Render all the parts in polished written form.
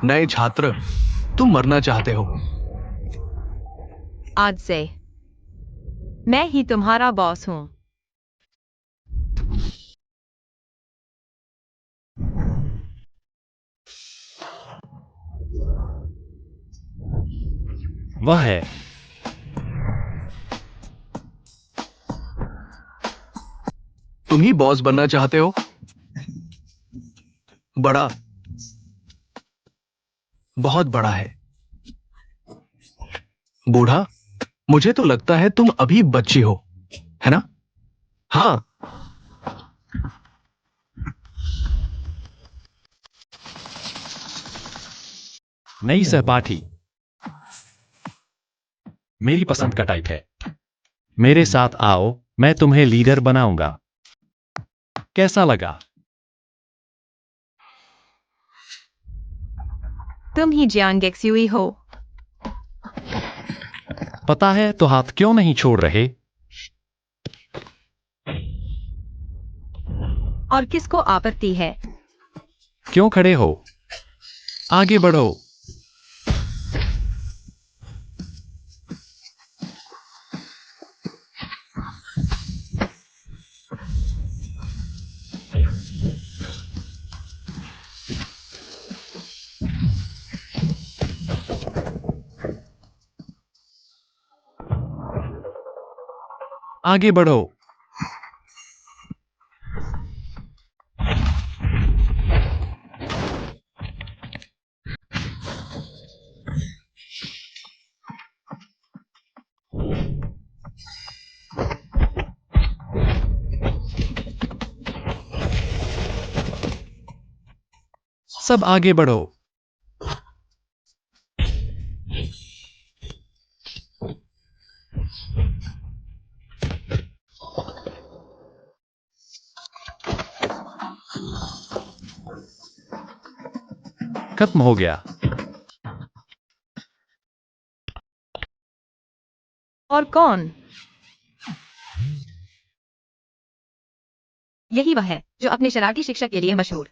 नए छात्र, तुम मरना चाहते हो। आज से मैं ही तुम्हारा बॉस हूं। वह है। तुम ही बॉस बनना चाहते हो। बड़ा, बहुत बड़ा है। बूढ़ा, मुझे तो लगता है तुम अभी बच्ची हो, है ना? हाँ। नई सहपाठी मेरी पसंद का टाइप है। मेरे साथ आओ, मैं तुम्हें लीडर बनाऊंगा। कैसा लगा? तुम ही जियांग एक्सयूई हो। पता है तो हाथ क्यों नहीं छोड़ रहे? और किसको आपत्ति है? क्यों खड़े हो? आगे बढ़ो। आगे बढ़ो। सब आगे बढ़ो। खत्म हो गया। और कौन? यही वह है जो अपने शरारती शिक्षक के लिए मशहूर,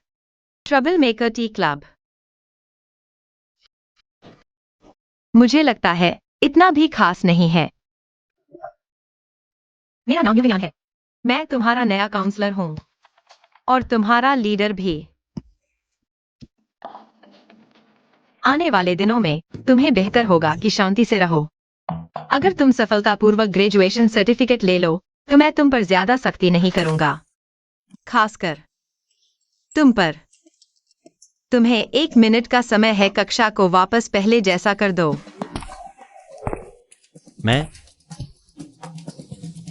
ट्रबल मेकर टी क्लब। मुझे लगता है इतना भी खास नहीं है। मेरा नाम युवियान है। मैं तुम्हारा नया काउंसलर हूं और तुम्हारा लीडर भी। आने वाले दिनों में तुम्हें बेहतर होगा कि शांति से रहो। अगर तुम सफलतापूर्वक ग्रेजुएशन सर्टिफिकेट ले लो तो मैं तुम पर ज्यादा सख्ती नहीं करूंगा, खासकर तुम पर। तुम्हें 1 मिनट का समय है, कक्षा को वापस पहले जैसा कर दो। मैं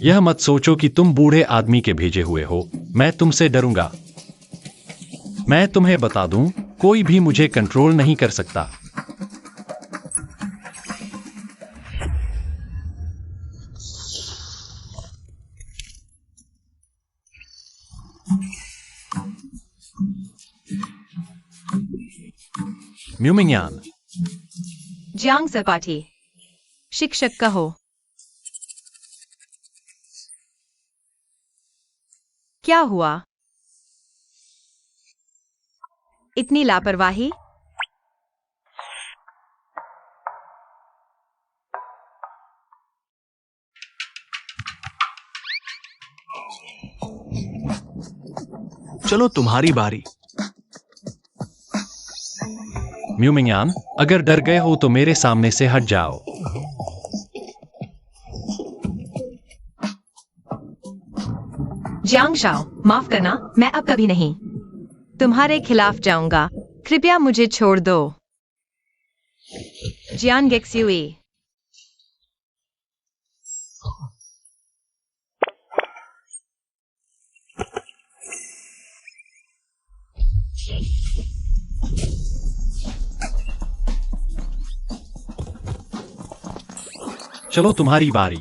यह मत सोचो कि तुम बूढ़े आदमी के भेजे हुए हो। मैं तुमसे डरूंगा। मैं तुम्हें बता दूं, कोई भी मुझे कंट्रोल नहीं कर सकता। म्यूमिंगयान, जियांग सपाटी, शिक्षक कहो। क्या हुआ? इतनी लापरवाही? चलो तुम्हारी बारी। म्यूमिंगयान, अगर डर गए हो तो मेरे सामने से हट जाओ। जियांग शाओ, माफ करना, मैं अब कभी नहीं तुम्हारे खिलाफ जाऊंगा। कृपया मुझे छोड़ दो। जियांग एक्सयूई। चलो तुम्हारी बारी।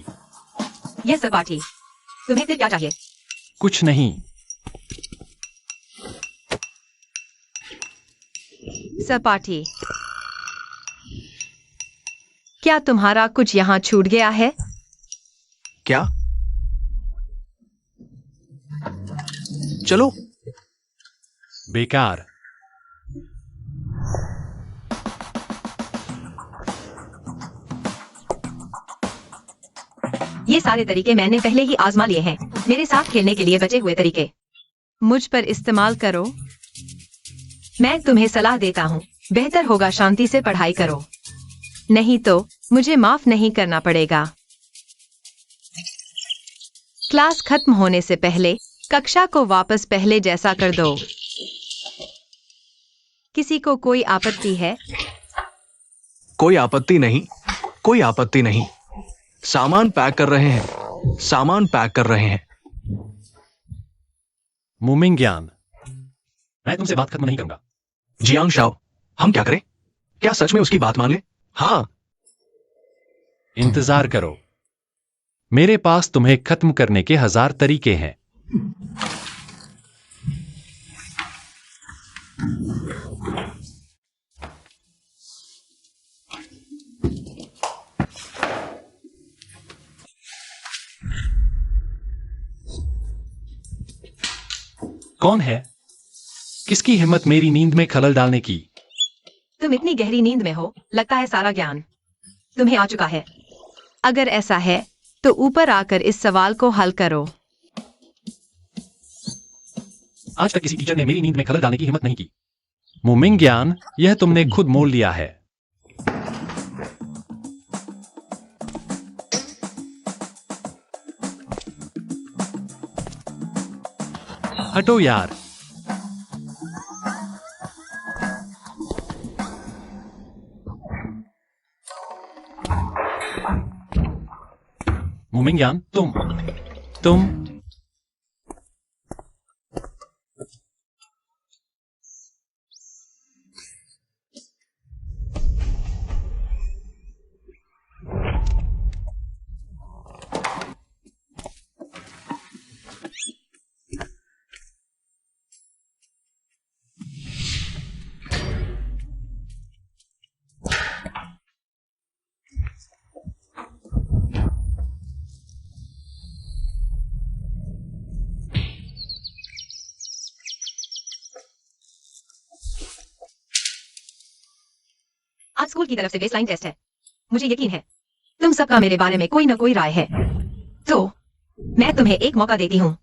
यह सपाटी, तुम्हें फिर क्या चाहिए? कुछ नहीं। सपाटी, क्या तुम्हारा कुछ यहाँ छूट गया है? क्या? चलो। बेकार। ये सारे तरीके मैंने पहले ही आजमा लिए हैं। मेरे साथ खेलने के लिए बचे हुए तरीके मुझ पर इस्तेमाल करो। मैं तुम्हें सलाह देता हूँ, बेहतर होगा शांति से पढ़ाई करो, नहीं तो मुझे माफ नहीं करना पड़ेगा। क्लास खत्म होने से पहले कक्षा को वापस पहले जैसा कर दो। किसी को कोई आपत्ति है? कोई आपत्ति नहीं, कोई आपत्ति नहीं। सामान पैक कर रहे हैं, सामान पैक कर रहे हैं। मुमिंग्यान, मैं तुमसे बात खत्म नहीं करूंगा। जियांग शाओ, हम क्या करें? क्या सच में उसकी बात मान ले? हाँ। इंतजार करो, मेरे पास तुम्हें खत्म करने के 1000 तरीके हैं। कौन है? किसकी हिम्मत मेरी नींद में खलल डालने की? तुम इतनी गहरी नींद में हो, लगता है सारा ज्ञान तुम्हें आ चुका है। अगर ऐसा है तो ऊपर आकर इस सवाल को हल करो। आज तक किसी टीचर ने मेरी नींद में खलल डालने की हिम्मत नहीं की। मुमिंग्यान, यह तुमने खुद मोल लिया है। हटो यार। मुमिंग्यान, तुम आज स्कूल की तरफ से बेसलाइन टेस्ट है। मुझे यकीन है तुम सबका मेरे बारे में कोई ना कोई राय है, तो मैं तुम्हें एक मौका देती हूँ।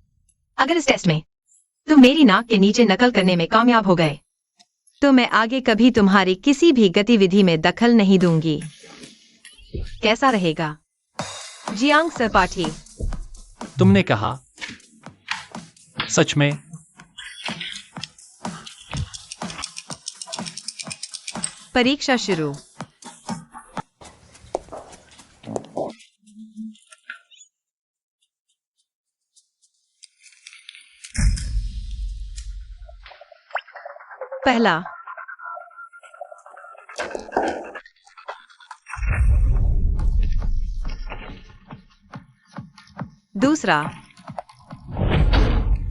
अगर इस टेस्ट में तुम मेरी नाक के नीचे नकल करने में कामयाब हो गए तो मैं आगे कभी तुम्हारी किसी भी गतिविधि में दखल नहीं दूंगी। कैसा रहेगा? जियांग सरपाठी, तुमने कहा? सच में? परीक्षा शुरू। पहला, दूसरा,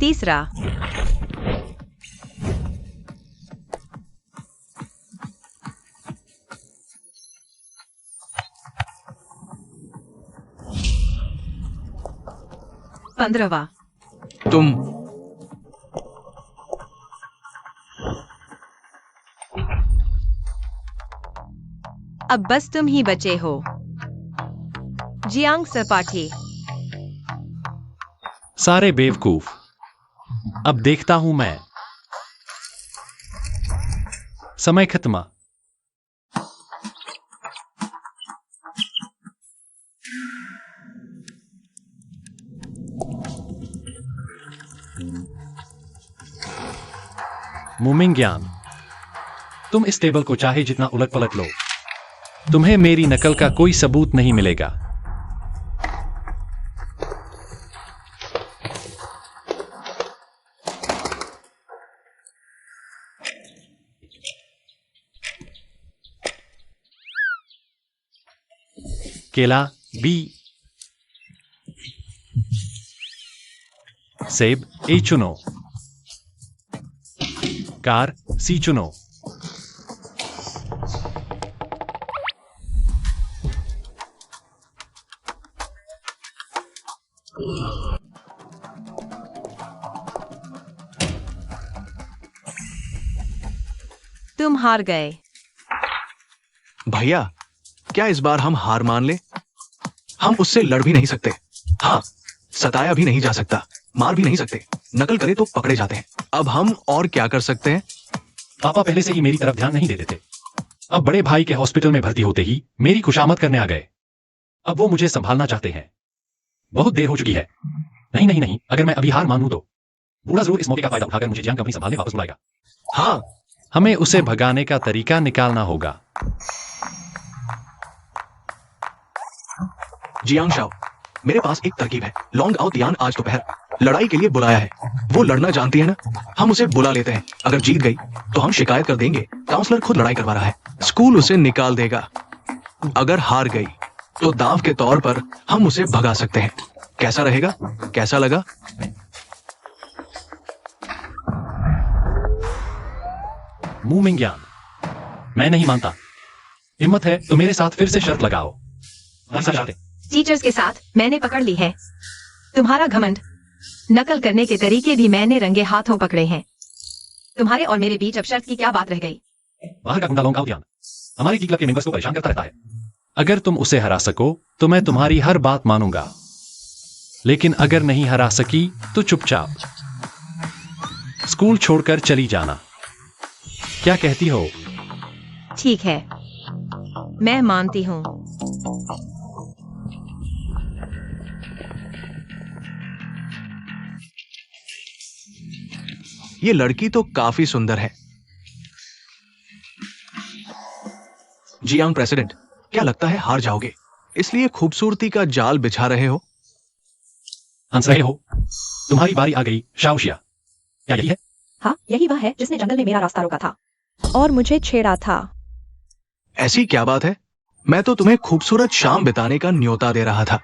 तीसरा, पंद्रहवा। तुम अब बस तुम ही बचे हो। जियांग सरपाठी, सारे बेवकूफ। अब देखता हूं मैं। समय खत्म। मुमिंग्यान, तुम इस टेबल को चाहे जितना उलट पलट लो, तुम्हें मेरी नकल का कोई सबूत नहीं मिलेगा। केला बी, सेब ए चुनो, कार सी चुनो। तुम हार गए। भैया, क्या इस बार हम हार मान ले? हम उससे लड़ भी नहीं सकते। हाँ, सताया भी नहीं जा सकता, मार भी नहीं सकते, नकल करे तो पकड़े जाते हैं। अब हम और क्या कर सकते हैं? पापा पहले से ही मेरी तरफ ध्यान नहीं देते थे। अब बड़े भाई के हॉस्पिटल में भर्ती होते ही मेरी खुशामद करने आ गए। अब वो मुझे संभालना चाहते हैं। बहुत देर हो चुकी है। नहीं नहीं नहीं, अगर मैं अभी हार मानूं तो बूढ़ा जरूर इस मौके का फायदा उठाकर मुझे जियांग कंपनी संभालने वापस बुलाएगा। हाँ, हमें उसे भगाने का तरीका निकालना होगा। जियांग शाओ, मेरे पास एक तरकीब है। लॉन्ग आओ तियान आज दोपहर लड़ाई के लिए बुलाया है। वो लड़ना जानती है ना, हम उसे बुला लेते हैं। अगर जीत गई तो हम शिकायत कर देंगे काउंसलर खुद लड़ाई करवा रहा है। स्कूल उसे निकाल देगा। अगर हार गई तो दांव के तौर पर हम उसे भगा सकते हैं। कैसा रहेगा? कैसा लगा? मू मिंग्यान, मैं नहीं मानता। हिम्मत है तो मेरे साथ फिर से शर्त लगाओ। ऐसा चाहते। टीचर्स के साथ मैंने पकड़ ली है। तुम्हारा घमंड, नकल करने के तरीके भी मैंने रंगे हाथों पकड़े हैं। तुम्हारे और मेरे बीच अब शर्त की क्या बात रह गई? बाहर का गुंडा लॉन्ग आओ ध्यान हमारे की क्लब के मेंबर्स को परेशान करता रहता है। अगर तुम उसे हरा सको तो मैं तुम्हारी हर बात मानूंगा, लेकिन अगर नहीं हरा सकी तो चुपचाप स्कूल छोड़कर चली जाना। क्या कहती हो? ठीक है, मैं मानती हूँ। ये लड़की तो काफी सुंदर है। जियांग प्रेसिडेंट, क्या लगता है हार जाओगे, इसलिए खूबसूरती का जाल बिछा रहे हो? हंस रहे हो? तुम्हारी बारी आ गई शाओशिया। क्या यही है? हाँ, यही वह है जिसने जंगल में मेरा रास्ता रोका था और मुझे छेड़ा था। ऐसी क्या बात है? मैं तो तुम्हें खूबसूरत शाम बिताने का न्योता दे रहा था।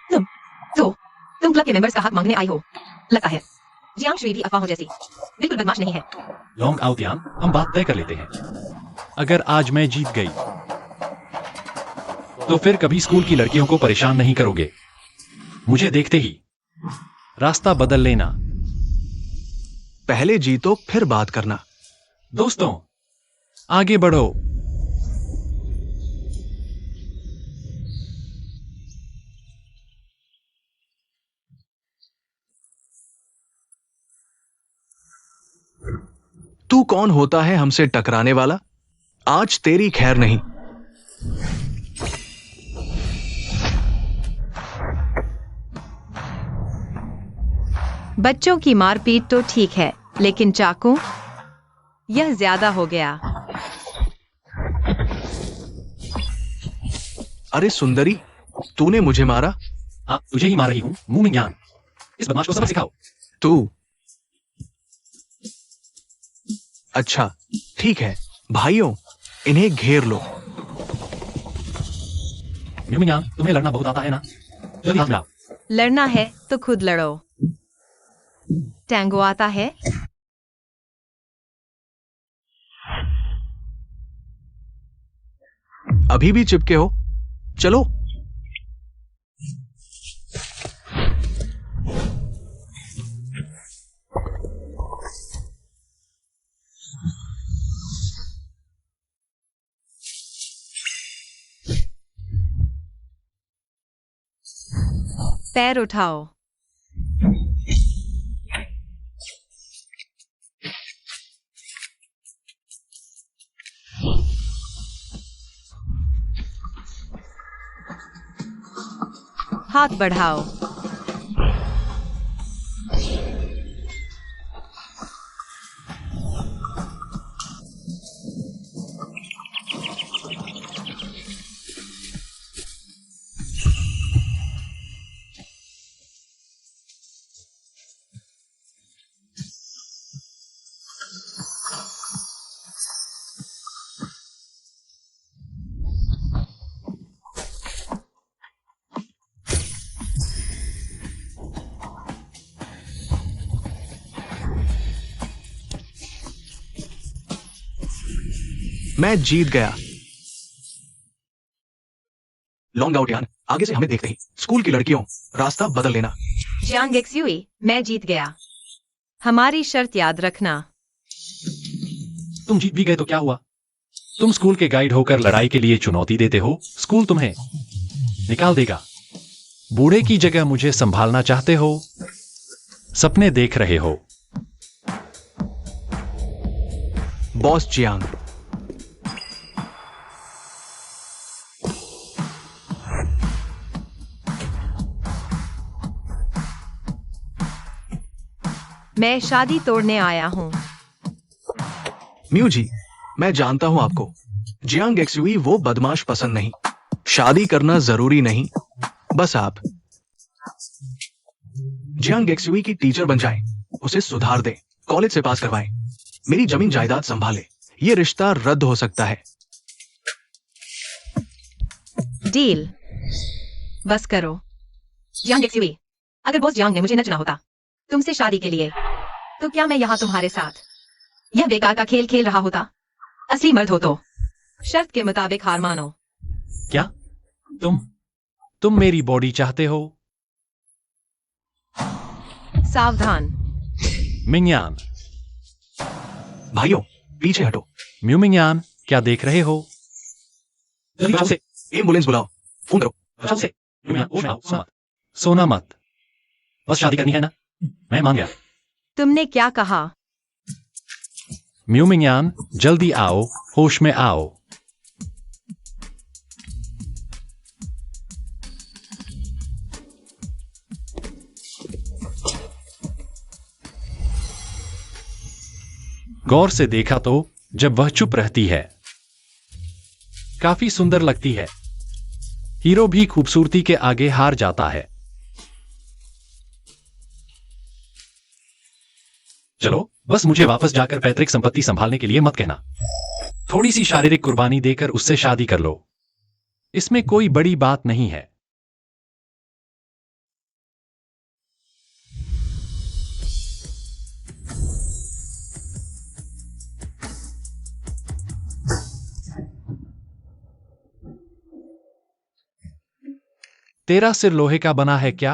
तुम क्लब के मेंबर्स का हक मांगने आई हो लगता है। जियांग शुई भी अफवाहों जैसी बिल्कुल बदमाश नहीं है। लॉन्ग आओ ध्यान, हम बात तय कर लेते हैं। अगर आज मैं जीत गई तो फिर कभी स्कूल की लड़कियों को परेशान नहीं करोगे। मुझे देखते ही रास्ता बदल लेना। पहले जीतो फिर बात करना। दोस्तों, आगे बढ़ो। तू कौन होता है हमसे टकराने वाला? आज तेरी खैर नहीं। बच्चों की मारपीट तो ठीक है, लेकिन चाकू, यह ज्यादा हो गया। अरे सुंदरी, तूने मुझे मारा? हाँ, तुझे ही मार रही हूं। मुंह में ज्ञान। इस बदमाश को सबक सिखाओ। तू? अच्छा, ठीक है भाइयों, इन्हें घेर लो। म्यूमिंग, तुम्हें लड़ना बहुत आता है ना? जल्दी हाथ मिलाओ। लड़ना है तो खुद लड़ो। टैंगो आता है? अभी भी चिपके हो? चलो। पैर उठाओ। हाथ बढ़ाओ। मैं जीत गया। लॉन्ग आउट यान, आगे से हमें देखते ही स्कूल की लड़कियों, रास्ता बदल लेना। जियांग एक्सयूई, मैं जीत गया। हमारी शर्त याद रखना। तुम जीत भी गए तो क्या हुआ? तुम स्कूल के गाइड होकर लड़ाई के लिए चुनौती देते हो, स्कूल तुम्हें निकाल देगा। बूढ़े की जगह मुझे संभालना चाहते हो? सपने देख रहे हो? बॉस जियांग, मैं शादी तोड़ने आया हूँ। म्यू जी, मैं जानता हूं आपको। जियांग एक्सुई वो बदमाश पसंद नहीं। शादी करना जरूरी नहीं, बस आप जियांग एक्सुई की टीचर बन जाएं, उसे सुधार दें, कॉलेज से पास करवाएं, मेरी जमीन जायदाद संभाले। ये रिश्ता रद्द हो सकता है। डील। बस करो। जियांग एक्सुई, अगर बॉस जियांग ने मुझे न चुना होता तुमसे शादी के लिए, तो क्या मैं यहाँ तुम्हारे साथ यह बेकार का खेल खेल रहा होता? असली मर्द हो तो शर्त के मुताबिक हार मानो। क्या तुम मेरी बॉडी चाहते हो? सावधान। मिंगयान, भाइयों, पीछे हटो। म्यू मिंगयान, क्या देख रहे हो? जल्दी से एम्बुलेंस बुलाओ, फोन करो। चल से सोना मत। बस शादी करनी है ना? मैं मान गया। तुमने क्या कहा? म्यू मिंगयान, जल्दी आओ, होश में आओ। गौर से देखा तो जब वह चुप रहती है, काफी सुंदर लगती है। हीरो भी खूबसूरती के आगे हार जाता है। चलो, बस मुझे वापस जाकर पैतृक संपत्ति संभालने के लिए मत कहना। थोड़ी सी शारीरिक कुर्बानी देकर उससे शादी कर लो। इसमें कोई बड़ी बात नहीं है। तेरा सिर लोहे का बना है क्या?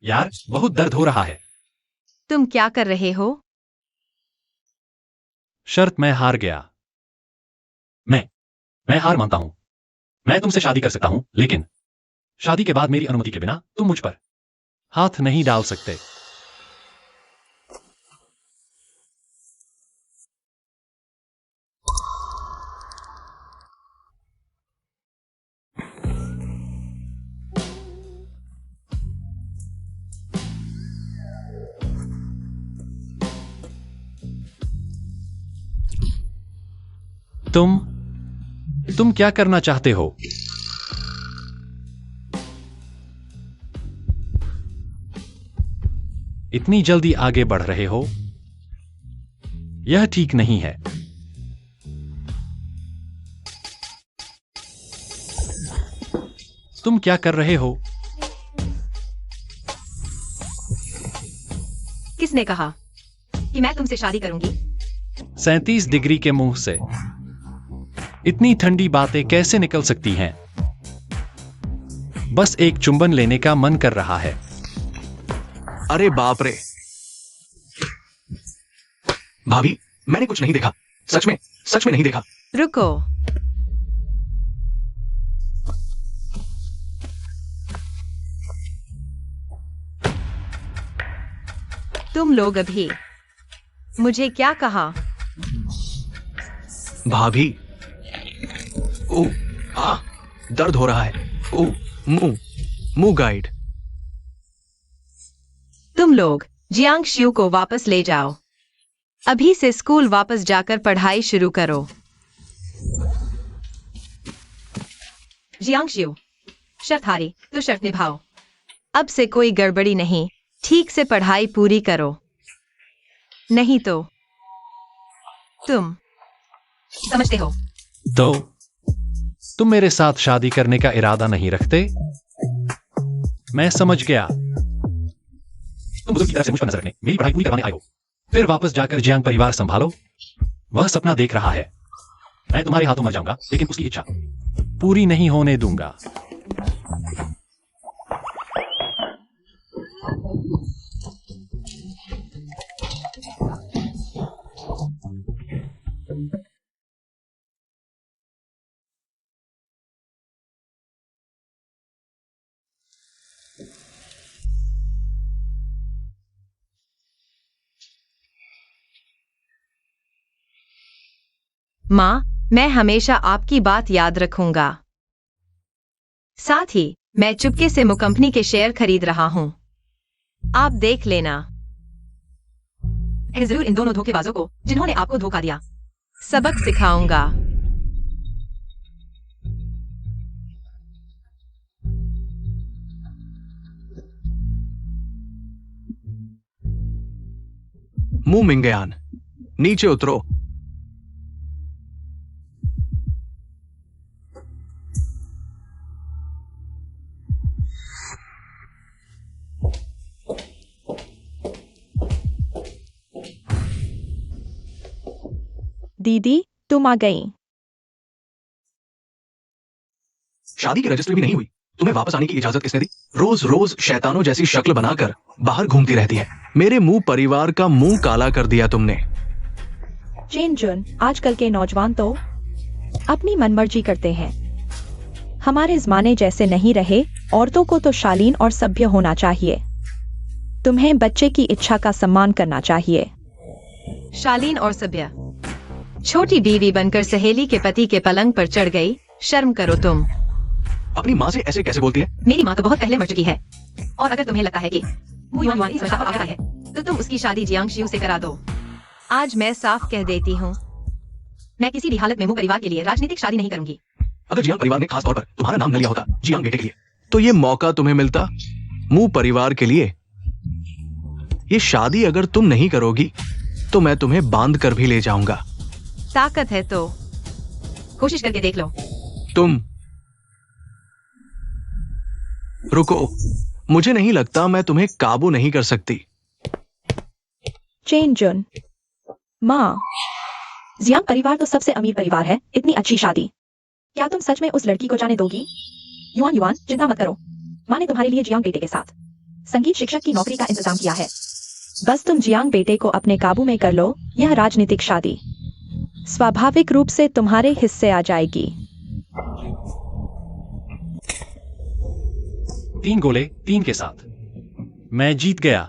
यार, बहुत दर्द हो रहा है। तुम क्या कर रहे हो? शर्त में हार गया। मैं हार मानता हूं। मैं तुमसे शादी कर सकता हूं, लेकिन शादी के बाद मेरी अनुमति के बिना तुम मुझ पर हाथ नहीं डाल सकते। तुम क्या करना चाहते हो? इतनी जल्दी आगे बढ़ रहे हो? यह ठीक नहीं है। तुम क्या कर रहे हो? किसने कहा कि मैं तुमसे शादी करूंगी? 37 डिग्री के मुंह से इतनी ठंडी बातें कैसे निकल सकती हैं? बस एक चुंबन लेने का मन कर रहा है। अरे बाप रे। भाभी, मैंने कुछ नहीं देखा। सच में नहीं देखा। रुको। तुम लोग अभी मुझे क्या कहा? भाभी, ओ, दर्द हो रहा है। ओ, मुंह गाइड। तुम लोग जियांग शियू को वापस ले जाओ। अभी से स्कूल वापस जाकर पढ़ाई शुरू करो। जियांग शियू, शर्त हारी तो शर्त निभाओ। अब से कोई गड़बड़ी नहीं, ठीक से पढ़ाई पूरी करो, नहीं तो तुम समझते हो। तो तुम मेरे साथ शादी करने का इरादा नहीं रखते? मैं समझ गया। तुम बुजुर्ग की तरफ से मुझ पर नजर रखने, मेरी पढ़ाई पूरी करवाने आए हो, फिर वापस जाकर जियांग परिवार संभालो। वह सपना देख रहा है। मैं तुम्हारे हाथों मर जाऊंगा, लेकिन उसकी इच्छा पूरी नहीं होने दूंगा। माँ, मैं हमेशा आपकी बात याद रखूंगा। साथ ही मैं चुपके से मु कंपनी के शेयर खरीद रहा हूँ। आप देख लेना। मैं जरूर इन दोनों धोखेबाजों को, जिन्होंने आपको धोखा दिया, सबक सिखाऊंगा। मू मिंगयान, नीचे उतरो। दीदी, तुम आ गई। शादी की रजिस्ट्री भी नहीं हुई, तुम्हें वापस आने की इजाजत किसने दी? रोज रोज शैतानों जैसी शक्ल बनाकर बाहर घूमती रहती है। मेरे मुंह परिवार का मुंह काला कर दिया तुमने। चेन जुन, आजकल के नौजवान तो अपनी मनमर्जी करते हैं। हमारे जमाने जैसे नहीं रहे। औरतों को तो शालीन और सभ्य होना चाहिए। तुम्हें बच्चे की इच्छा का सम्मान करना चाहिए। शालीन और सभ्य? छोटी बीवी बनकर सहेली के पति के पलंग पर चढ़ गई। शर्म करो तुम। अपनी माँ से ऐसे कैसे बोलती है? मेरी माँ तो बहुत पहले मर चुकी है। और अगर तुम्हें लगता है कि वो युआन युआन इस रास्ता पर आ गया है, तो तुम उसकी शादी जियांग शियू से करा दो। आज मैं साफ कह देती हूँ, मैं किसी भी हालत में मुंह परिवार के लिए राजनीतिक शादी नहीं करूंगी। अगर जियांग परिवार ने खास तौर पर तुम्हारा नाम न लिया होता जियांग बेटे के लिए, तो ये मौका तुम्हें मिलता मुंह परिवार के लिए। ये शादी अगर तुम नहीं करोगी तो मैं तुम्हें बांध कर भी ले जाऊंगा। ताकत है तो कोशिश करके देख लो। तुम रुको, मुझे नहीं लगता मैं तुम्हें काबू नहीं कर सकती। चेन जुन, माँ, जियांग परिवार तो सबसे अमीर परिवार है। इतनी अच्छी शादी क्या तुम सच में उस लड़की को जाने दोगी? युआन युआन, चिंता मत करो। माँ ने तुम्हारे लिए जियांग बेटे के साथ संगीत शिक्षक की नौकरी का इंतजाम किया है। बस तुम जियांग बेटे को अपने काबू में कर लो। यह राजनीतिक शादी स्वाभाविक रूप से तुम्हारे हिस्से आ जाएगी। 3 गोले 3 के साथ मैं जीत गया।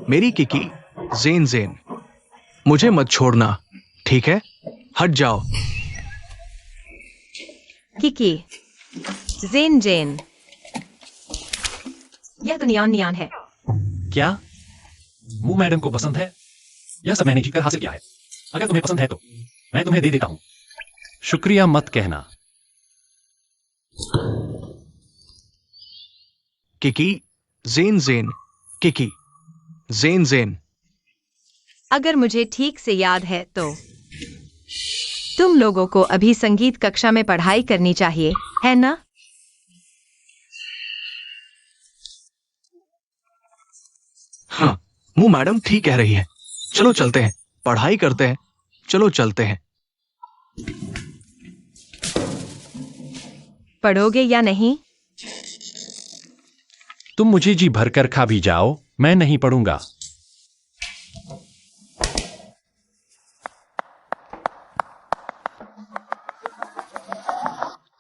मेरी किकी, जेन जेन, मुझे मत छोड़ना, ठीक है? हट जाओ। किकी, जेन जेन, यह तो नियान नियान है। क्या मू मैडम को पसंद है? यह सब मैंने जीतकर हासिल किया है। अगर तुम्हें पसंद है तो मैं तुम्हें दे देता हूं। शुक्रिया मत कहना। किकी, जेन जेन, किकी, जेन जेन। अगर मुझे ठीक से याद है तो तुम लोगों को अभी संगीत कक्षा में पढ़ाई करनी चाहिए, है ना? हाँ, मु मैडम ठीक कह रही है। चलो चलते हैं, पढ़ाई करते हैं। चलो चलते हैं। पढ़ोगे या नहीं? तुम मुझे जी भरकर खा भी जाओ, मैं नहीं पढ़ूंगा।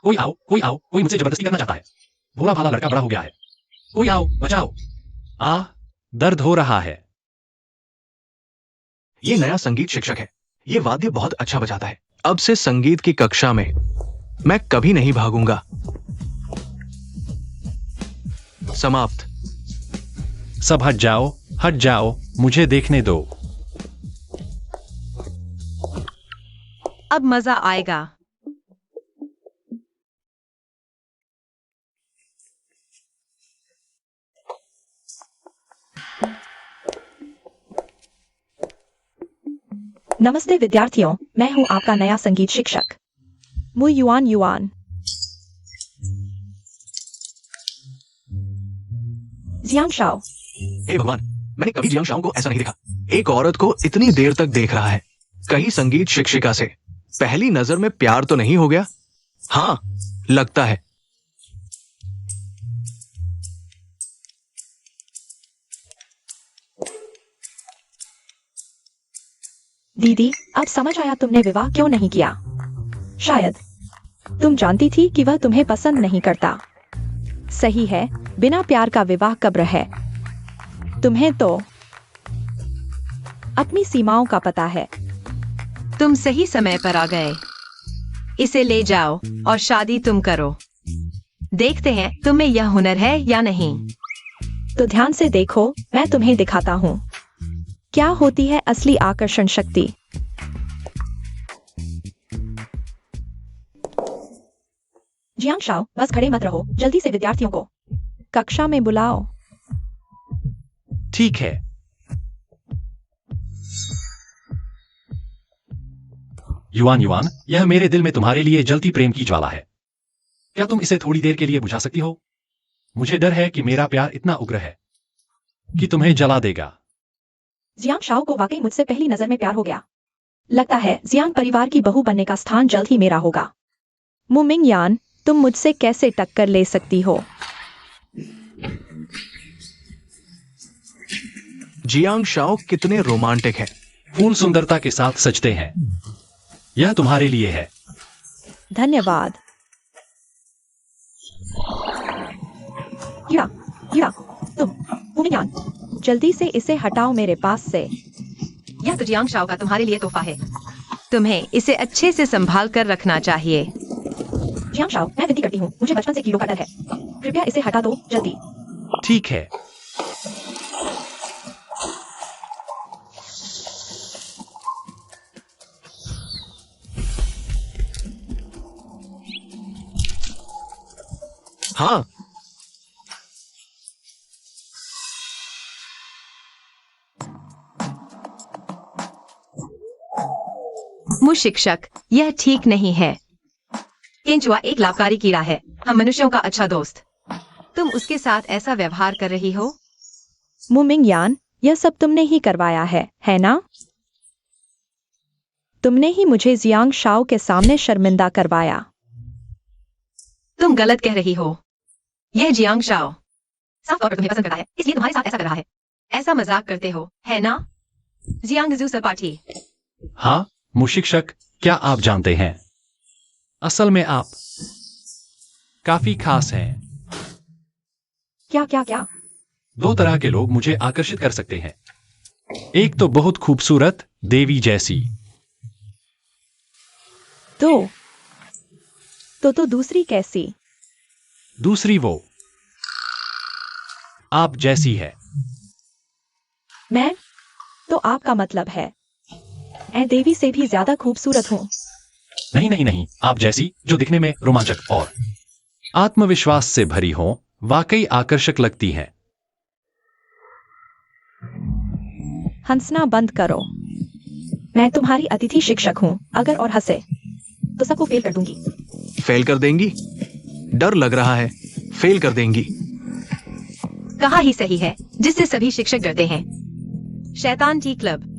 कोई आओ, कोई आओ, कोई मुझसे जबरदस्ती करना चाहता है। भोला भाला लड़का बड़ा हो गया है। कोई आओ, बचाओ। दर्द हो रहा है। ये नया संगीत शिक्षक है। ये वाद्य बहुत अच्छा बजाता है। अब से संगीत की कक्षा में मैं कभी नहीं भागूंगा। समाप्त। सब हट जाओ, मुझे देखने दो। अब मजा आएगा। नमस्ते विद्यार्थियों, मैं हूं आपका नया संगीत शिक्षक Mu Yuan Yuan. Jiang Shao. हे भगवान, मैंने कभी जियांग शाओ को ऐसा नहीं देखा। एक औरत को इतनी देर तक देख रहा है। कहीं संगीत शिक्षिका से पहली नजर में प्यार तो नहीं हो गया? हाँ, लगता है। दीदी, अब समझ आया तुमने विवाह क्यों नहीं किया। शायद तुम जानती थी कि वह तुम्हें पसंद नहीं करता। सही है, बिना प्यार का विवाह कब्र है। तुम्हें तो अपनी सीमाओं का पता है। तुम सही समय पर आ गए। इसे ले जाओ और शादी तुम करो। देखते हैं तुम्हें यह हुनर है या नहीं। तो ध्यान से देखो, मैं तुम्हें दिखाता हूँ क्या होती है असली आकर्षण शक्ति। जियांग शाओ, बस खड़े मत रहो, जल्दी से विद्यार्थियों को कक्षा में बुलाओ। ठीक है। युआन युआन, यह मेरे दिल में तुम्हारे लिए जलती प्रेम की ज्वाला है। क्या तुम इसे थोड़ी देर के लिए बुझा सकती हो? मुझे डर है कि मेरा प्यार इतना उग्र है कि तुम्हें जला देगा। जियांग शाओ को वाकई मुझसे पहली नजर में प्यार हो गया। लगता है जियांग परिवार की बहू बनने का स्थान जल्द ही मेरा होगा। मुमिंग यान, तुम मुझसे कैसे टक्कर ले सकती हो? जियांग शाओ कितने रोमांटिक हैं। फूल सुंदरता के साथ सजते हैं। यह तुम्हारे लिए है। धन्यवाद। या तुम मुमिंग यान, जल्दी से इसे हटाओ मेरे पास से। यह तो जियांग शाओ का तुम्हारे लिए तोहफा है। तुम्हें इसे अच्छे से संभाल कर रखना चाहिए। जियांग शाओ, मैं विनती करती हूँ, मुझे बचपन से कीड़ों का डर है। कृपया इसे हटा दो जल्दी। ठीक है। हाँ, मुझ शिक्षक, यह ठीक नहीं है। केंचुआ एक लाभकारी कीड़ा है, हम मनुष्यों का अच्छा दोस्त। तुम उसके साथ ऐसा व्यवहार कर रही हो। मुमिंग यान, यह सब तुमने ही करवाया है ना? तुमने ही मुझे जियांग शाओ के सामने शर्मिंदा करवाया। तुम गलत कह रही हो। यह जियांग शाओ साफ तौर पर तुम्हें पसंद करता है, इसलिए तुम्हारे साथ ऐसा कर रहा है। ऐसा मजाक करते हो, है ना? जियांग जू सपाटी। हाँ मुशिक्षक, क्या आप जानते हैं, असल में आप काफी खास हैं। क्या? दो तरह के लोग मुझे आकर्षित कर सकते हैं। एक तो बहुत खूबसूरत देवी जैसी। तो दूसरी कैसी? दूसरी वो आप जैसी है। मैं? तो आपका मतलब है मैं देवी से भी ज्यादा खूबसूरत हूँ? नहीं, आप जैसी, जो दिखने में रोमांचक और आत्मविश्वास से भरी हो, वाकई आकर्षक लगती हैं। हंसना बंद करो। मैं तुम्हारी अतिथि शिक्षक हूँ। अगर और हंसे तो सबको फेल कर दूंगी। फेल कर देंगी? डर लग रहा है फेल कर देंगी। कहा ही सही है, जिससे सभी शिक्षक डरते हैं। शैतान टी क्लब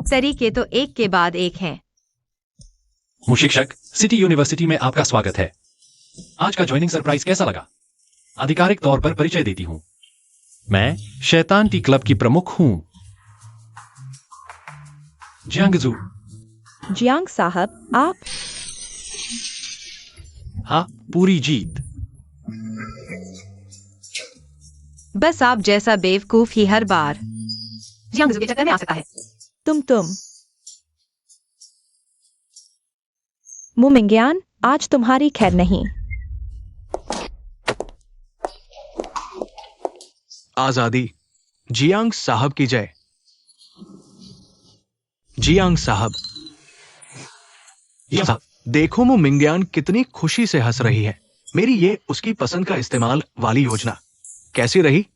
सरी के तो एक के बाद एक हैं। मुशिक्षक, सिटी यूनिवर्सिटी में आपका स्वागत है। आज का ज्वाइनिंग सरप्राइज कैसा लगा? आधिकारिक तौर पर परिचय देती हूँ, मैं शैतान टी क्लब की प्रमुख हूँ। जियांगजू। जियांग साहब, आप? हाँ, पूरी जीत। बस आप जैसा बेवकूफ ही हर बार जियांग के चक्कर में आ सकता है। तुम मुमिंग्यान, आज तुम्हारी खैर नहीं। आजादी। जियांग साहब की जय। जियांग साहब, देखो मु मिंग्यान कितनी खुशी से हंस रही है। मेरी ये उसकी पसंद का इस्तेमाल वाली योजना कैसी रही?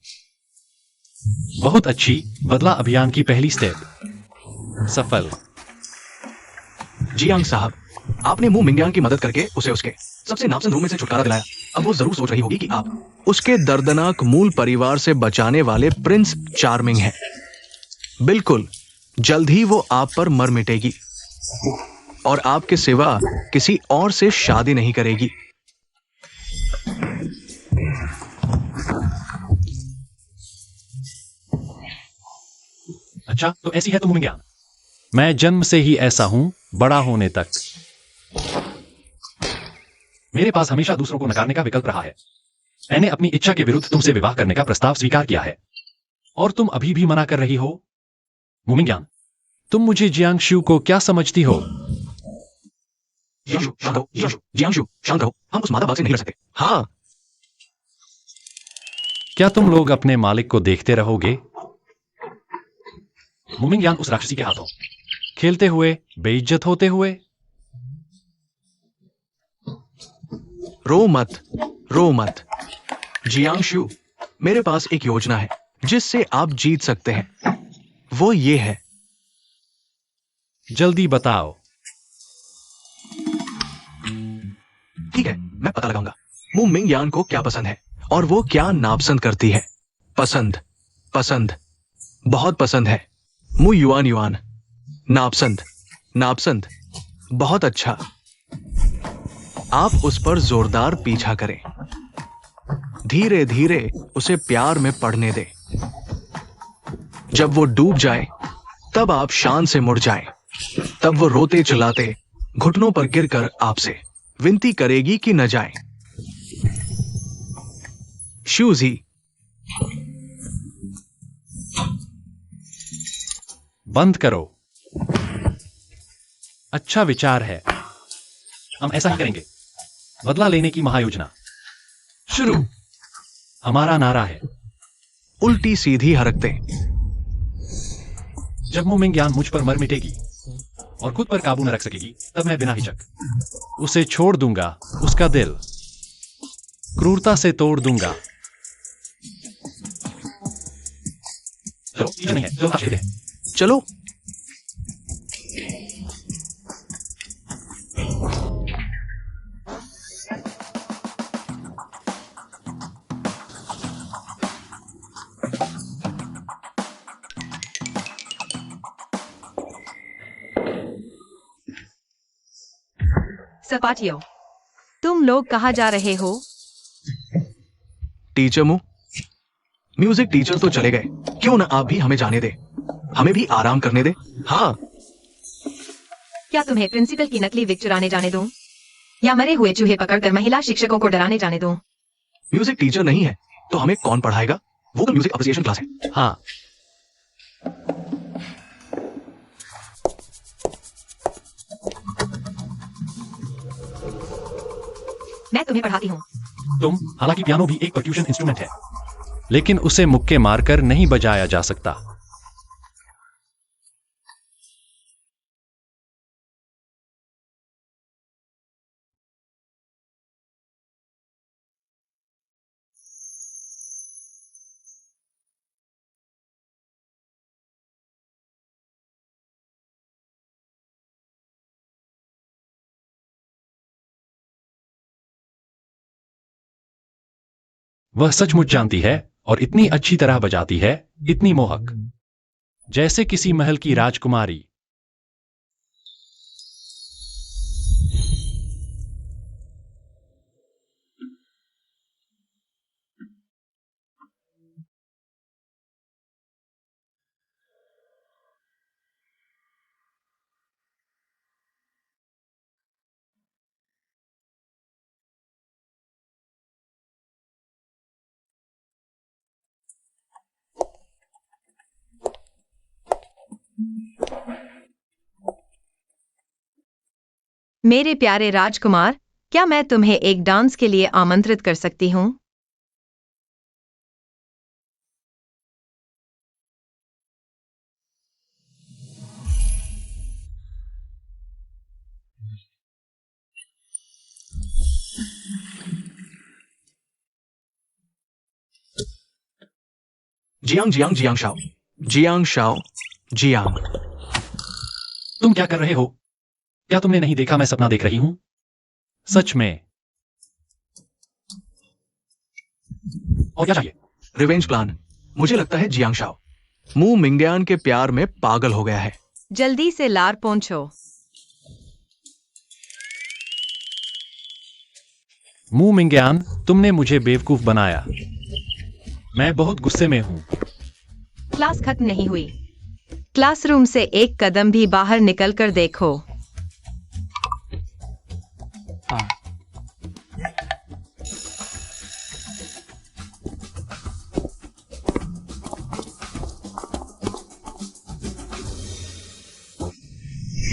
बहुत अच्छी। बदला अभियान की पहली स्टेप सफल। जियांग साहब, आपने मु मिंग्यान की मदद करके उसे उसके सबसे नापसंद रूम में से छुटकारा दिलाया। अब वो जरूर सोच रही होगी कि आप उसके दर्दनाक मूल परिवार से बचाने वाले प्रिंस चार्मिंग हैं। बिल्कुल, जल्द ही वो आप पर मर मिटेगी और आपके सिवा किसी और से शादी नहीं करेगी। अच्छा, तो ऐसी है तुम ज्ञान। मैं जन्म से ही ऐसा हूं, बड़ा होने तक। मेरे पास हमेशा दूसरों को नकारने का विकल्प रहा है। मैंने अपनी इच्छा के विरुद्ध तुमसे विवाह करने का प्रस्ताव स्वीकार किया है और तुम अभी भी मना कर रही हो। मुमिंग ज्ञान, तुम मुझे जियांगशु को क्या समझती हो? जियांशु शांत रहो, जियांशु शांत रहो, हम उस मादा बाग से नहीं लड़ सकते। हाँ, क्या तुम लोग अपने मालिक को देखते रहोगे? मुमिंगयान उस राक्षसी के हाथों खेलते हुए, बेइज्जत होते हुए। रो मत, रो मत। जियांशु, मेरे पास एक योजना है जिससे आप जीत सकते हैं। वो ये है। जल्दी बताओ। ठीक है, मैं पता लगाऊंगा मु मिंगयान को क्या पसंद है और वो क्या नापसंद करती है। पसंद, पसंद, बहुत पसंद है। मु युआन युआन। नापसंद, नापसंद, बहुत अच्छा। आप उस पर जोरदार पीछा करें। धीरे धीरे उसे प्यार में पड़ने दें। जब वो डूब जाए तब आप शान से मुड़ जाएं। तब वो रोते चिल्लाते घुटनों पर गिरकर आपसे विनती करेगी कि न जाएं। शूजी, बंद करो। अच्छा विचार है। हम ऐसा ही करेंगे। बदला लेने की महायोजना शुरू। हमारा नारा है उल्टी सीधी हरकतें। जब मुमिंगयान मुझ पर मर मिटेगी और खुद पर काबू न रख सकेगी, तब मैं बिना हिचक उसे छोड़ दूंगा। उसका दिल क्रूरता से तोड़ दूंगा। चलो, ये नहीं है, चलो ताश खेलते हैं। चलो। सपाटियों, तुम लोग कहाँ जा रहे हो? टीचर मु, म्यूजिक टीचर तो चले गए, क्यों ना आप भी हमें जाने दे। हमें भी आराम करने दे। हाँ, क्या तुम्हें प्रिंसिपल की नकली विग चुराने जाने दूं? या मरे हुए चूहे पकड़कर महिला शिक्षकों को डराने जाने दूं? म्यूजिक टीचर नहीं है तो हमें कौन पढ़ाएगा? वोकल म्यूजिक एप्रिसिएशन क्लास है। हाँ, मैं तुम्हें पढ़ाती हूँ। हालांकि पियानो भी एक पर्क्यूशन इंस्ट्रूमेंट है, लेकिन उसे मुक्के मारकर नहीं बजाया जा सकता। वह सचमुच जानती है और इतनी अच्छी तरह बजाती है, इतनी मोहक, जैसे किसी महल की राजकुमारी। मेरे प्यारे राजकुमार, क्या मैं तुम्हें एक डांस के लिए आमंत्रित कर सकती हूँ? Jiang Jiang Jiang Shao, Jiang Shao, Jiang. तुम क्या कर रहे हो? क्या तुमने नहीं देखा मैं सपना देख रही हूं? सच में? और क्या चाहिए? Revenge plan. मुझे लगता है जियांग शाओ मु मिंगयान के प्यार में पागल हो गया है। जल्दी से लार पहुंचो। मु मिंगयान, तुमने मुझे बेवकूफ बनाया। मैं बहुत गुस्से में हूं। क्लास खत्म नहीं हुई। क्लासरूम से एक कदम भी बाहर निकलकर देखो।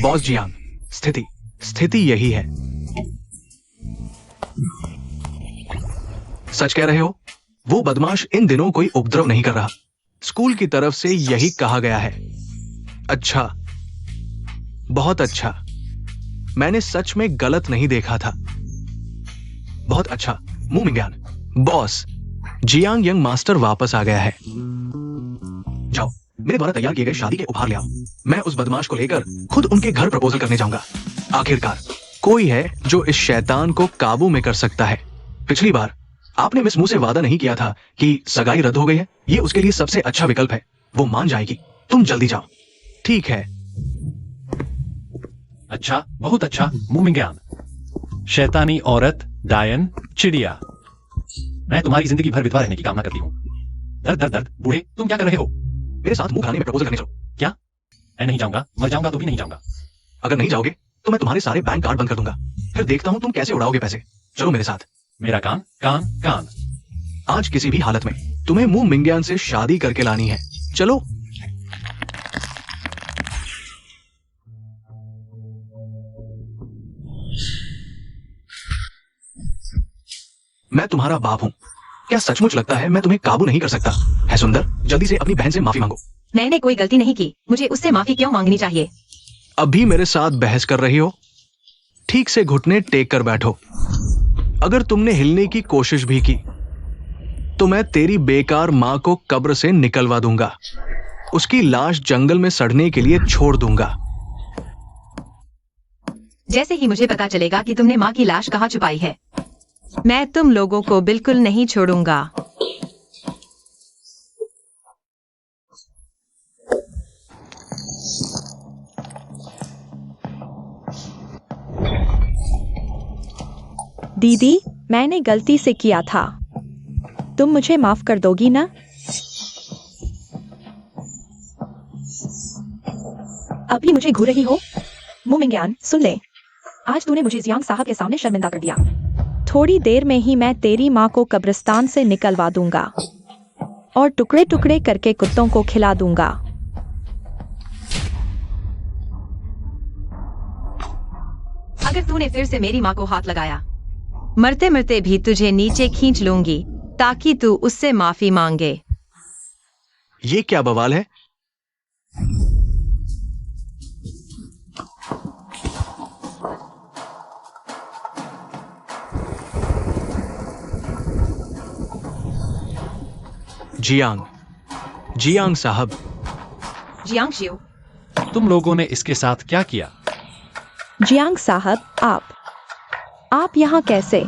बॉस जियांग, स्थिति यही है। सच कह रहे हो? वो बदमाश इन दिनों कोई उपद्रव नहीं कर रहा। स्कूल की तरफ से यही कहा गया है। अच्छा, बहुत अच्छा। मैंने सच में गलत नहीं देखा था। बहुत अच्छा, मू मिंग्यान। बॉस, जियांग यंग मास्टर वापस आ गया है। जाओ, मेरे द्वारा तैयार किए गए शादी के उपहार ले आओ। मैं उस बदमाश को लेकर खुद उनके घर प्रपोजल करने जाऊंगा। आखिरकार कोई है जो इस शैतान को काबू में कर सकता है। पिछली बार आपने मिस मू से वादा नहीं किया था कि सगाई रद्द हो गई है। ये उसके लिए सबसे अच्छा विकल्प है। वो मान जाएगी। तुम जल्दी जाओ। ठीक है। अच्छा, बहुत अच्छा, मुमिंग्यान। शैतानी औरत, डायन, चिड़िया। मैं तुम्हारी जिंदगी भर विधवा रहने की कामना करती हूँ। दर्द दर्द दर्द, बूढ़े, तुम क्या कर रहे हो? मेरे साथ मुंह खाने में प्रपोजल करने चलो। क्या? मैं नहीं जाऊंगा, मर जाऊंगा तो भी नहीं जाऊंगा। अगर नहीं जाओगे तो मैं तुम्हारे सारे बैंक कार्ड बंद कर दूंगा। फिर देखता हूं तुम कैसे उड़ाओगे पैसे। चलो मेरे साथ। मेरा कान कान कान। आज किसी भी हालत में तुम्हें मू मिंग्यान से शादी करके लानी है। चलो। मैं तुम्हारा बाप हूं। क्या सचमुच लगता है मैं तुम्हें काबू नहीं कर सकता? है सुंदर, जल्दी से अपनी बहन से माफी मांगो। मैंने कोई गलती नहीं की, मुझे उससे माफी क्यों मांगनी चाहिए? अभी मेरे साथ बहस कर रही हो? ठीक से घुटने टेक कर बैठो। अगर तुमने हिलने की कोशिश भी की तो मैं तेरी बेकार मां को कब्र से निकलवा दूंगा। उसकी लाश जंगल में सड़ने के लिए छोड़ दूंगा। जैसे ही मुझे पता चलेगा कि तुमने माँ की लाश कहाँ छुपाई है, मैं तुम लोगों को बिल्कुल नहीं छोड़ूंगा। दीदी, मैंने गलती से किया था। तुम मुझे माफ कर दोगी ना? अभी मुझे घूर रही हो? मू मिंग्यान, सुन ले। आज तूने मुझे जियांग साहब के सामने शर्मिंदा कर दिया। थोड़ी देर में ही मैं तेरी माँ को कब्रिस्तान से निकलवा दूंगा और टुकड़े टुकड़े करके कुत्तों को खिला दूंगा। अगर तूने फिर से मेरी माँ को हाथ लगाया, मरते मरते भी तुझे नीचे खींच लूंगी ताकि तू उससे माफी मांगे। ये क्या बवाल है? जियांग साहब। जियांग शिव, तुम लोगों ने इसके साथ क्या किया? जियांग साहब, आप यहाँ कैसे?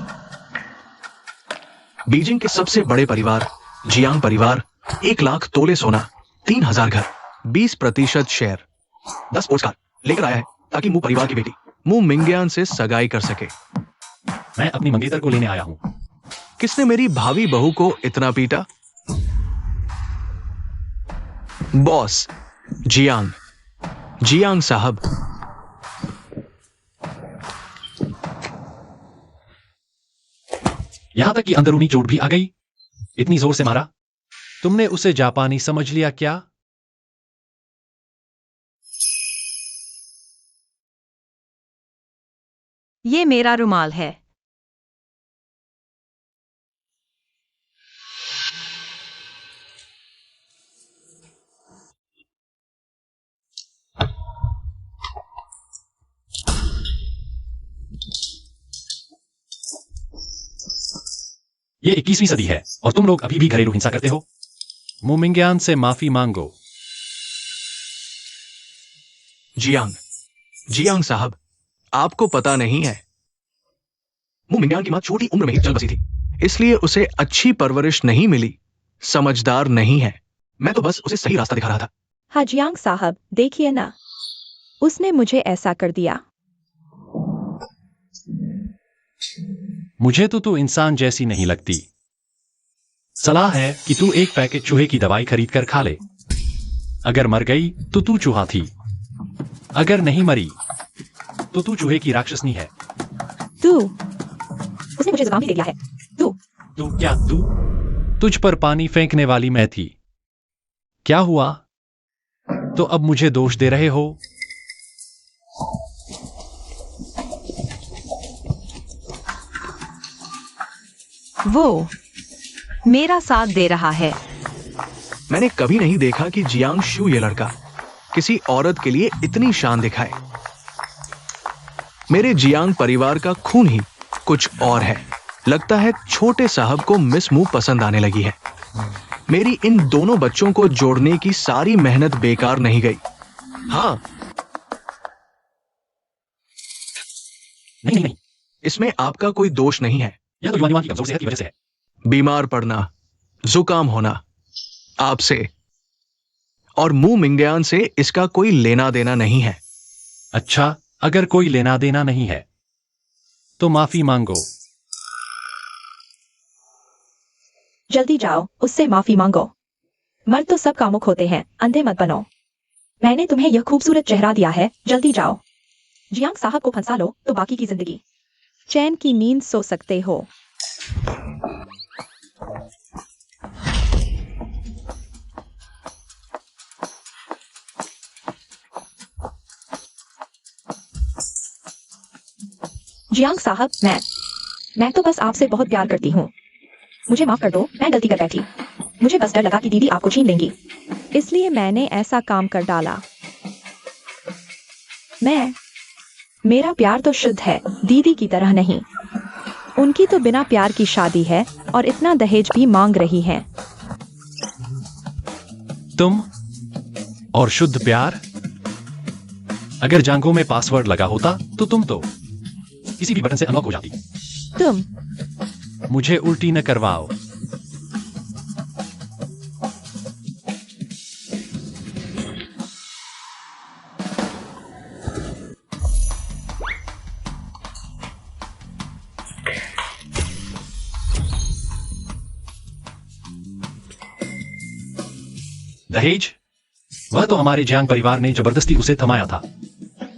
बीजिंग के सबसे बड़े परिवार जियांग परिवार 1 लाख तोले सोना, 3000 घर, 20% शेयर, 10 पोस्टकार लेकर आया है ताकि मू परिवार की बेटी मू मिंग्यान से सगाई कर सके। मैं अपनी मंगेतर को लेने आया हूँ। किसने मेरी भावी बहू को इतना पीटा? बॉस, जियांग साहब। यहां तक कि अंदरूनी चोट भी आ गई। इतनी जोर से मारा। तुमने उसे जापानी समझ लिया क्या? ये मेरा रुमाल है। ये 21वीं सदी है और तुम लोग अभी भी घरेलू हिंसा करते हो। मुमिंग्यान से माफी मांगो। जियांग साहब, आपको पता नहीं है, मू मिंग्यान की मां छोटी उम्र में ही चल बसी थी, इसलिए उसे अच्छी परवरिश नहीं मिली। समझदार नहीं है। मैं तो बस उसे सही रास्ता दिखा रहा था। हाँ जियांग साहब, देखिए ना, उसने मुझे ऐसा कर दिया। मुझे तो तू इंसान जैसी नहीं लगती। सलाह है कि तू एक पैकेट चूहे की दवाई खरीद कर खा ले। अगर मर गई तो तू चूहा थी, अगर नहीं मरी तो तू चूहे की राक्षसनी है। उसने मुझे जुकाम भी दे दिया है। तू तुझ पर पानी फेंकने वाली मैं थी। क्या हुआ? तो अब मुझे दोष दे रहे हो? वो मेरा साथ दे रहा है। मैंने कभी नहीं देखा कि जियांग शू ये लड़का किसी औरत के लिए इतनी शान दिखाए। मेरे जियांग परिवार का खून ही कुछ और है। लगता है छोटे साहब को मिस मू पसंद आने लगी है। मेरी इन दोनों बच्चों को जोड़ने की सारी मेहनत बेकार नहीं गई। हाँ, नहीं, इसमें आपका कोई दोष नहीं है। यह तो युवान की कमजोर सेहत की वजह से है। बीमार पड़ना, जुकाम होना आपसे और मू मिंगयान से इसका कोई लेना देना नहीं है। अच्छा, अगर कोई लेना देना नहीं है तो माफी मांगो। जल्दी जाओ, उससे माफी मांगो। मर्द तो सब कामुक होते हैं, अंधे मत बनो। मैंने तुम्हें यह खूबसूरत चेहरा दिया है, जल्दी जाओ। जियांग साहब को फंसा लो तो बाकी की जिंदगी चैन की नींद सो सकते हो। जियांग साहब, मैं तो बस आपसे बहुत प्यार करती हूँ। मुझे माफ कर दो, मैं गलती कर बैठी। मुझे बस डर लगा कि दीदी आपको छीन लेंगी, इसलिए मैंने ऐसा काम कर डाला। मेरा प्यार तो शुद्ध है, दीदी की तरह नहीं। उनकी तो बिना प्यार की शादी है और इतना दहेज भी मांग रही हैं। तुम और शुद्ध प्यार? अगर जांघों में पासवर्ड लगा होता तो तुम तो किसी भी बटन से अनलॉक हो जाती। तुम मुझे उल्टी न करवाओ। दहेज? वह तो हमारे जियांग परिवार ने जबरदस्ती उसे थमाया था।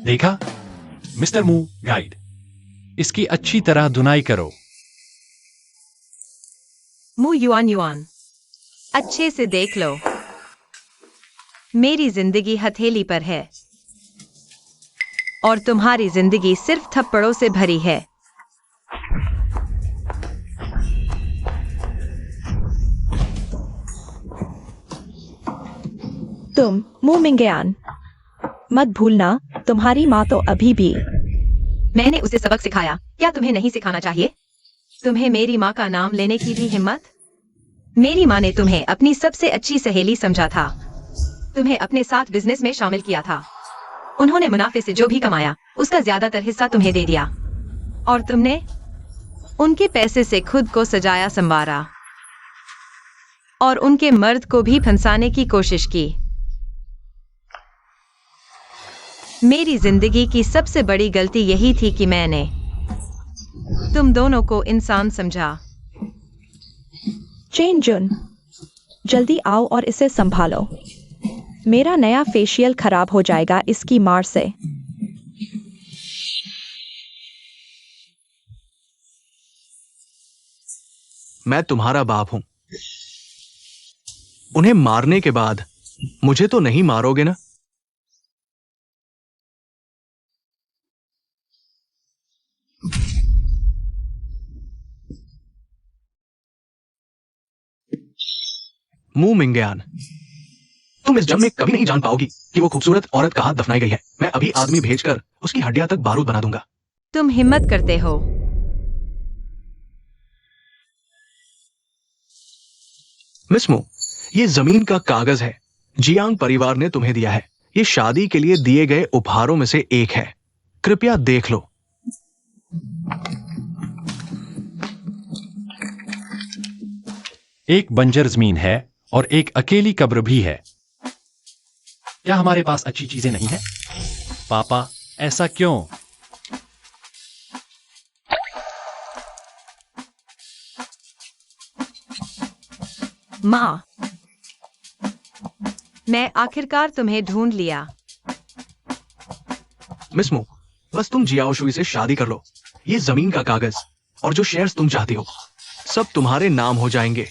देखा मिस्टर मू गाइड, इसकी अच्छी तरह धुनाई करो। मू युआन, अच्छे से देख लो। मेरी जिंदगी हथेली पर है और तुम्हारी जिंदगी सिर्फ थप्पड़ों से भरी है। तुम मू मिंगयान, मत भूलना तुम्हारी माँ तो अभी भी। मैंने उसे सबक सिखाया, क्या तुम्हें नहीं सिखाना चाहिए? तुम्हें मेरी माँ का नाम लेने की भी हिम्मत? मेरी माँ ने तुम्हें अपनी सबसे अच्छी सहेली समझा था, तुम्हें अपने साथ बिजनेस में शामिल किया था। उन्होंने मुनाफे से जो भी कमाया उसका ज्यादातर हिस्सा तुम्हें दे दिया और तुमने उनके पैसे से खुद को सजाया संवारा और उनके मर्द को भी फंसाने की कोशिश की। मेरी जिंदगी की सबसे बड़ी गलती यही थी कि मैंने तुम दोनों को इंसान समझा। चेन जुन, जल्दी आओ और इसे संभालो। मेरा नया फेशियल खराब हो जाएगा इसकी मार से। मैं तुम्हारा बाप हूं। उन्हें मारने के बाद मुझे तो नहीं मारोगे ना? मू मिंगयान, तुम इस जंग में कभी नहीं जान पाओगी कि वो खूबसूरत औरत कहां दफनाई गई है। मैं अभी आदमी भेजकर उसकी हड्डियां तक बारूद बना दूंगा। तुम हिम्मत करते हो? मिस मू, ये जमीन का कागज है, जियांग परिवार ने तुम्हें दिया है। ये शादी के लिए दिए गए उपहारों में से एक है। कृपया देख लो। एक बंजर जमीन है और एक अकेली कब्र भी है। क्या हमारे पास अच्छी चीजें नहीं हैं? पापा, ऐसा क्यों? माँ, मैं आखिरकार तुम्हें ढूंढ लिया। मिस मू, बस तुम जियाओ शुई से शादी कर लो। ये जमीन का कागज और जो शेयर्स तुम चाहती हो सब तुम्हारे नाम हो जाएंगे।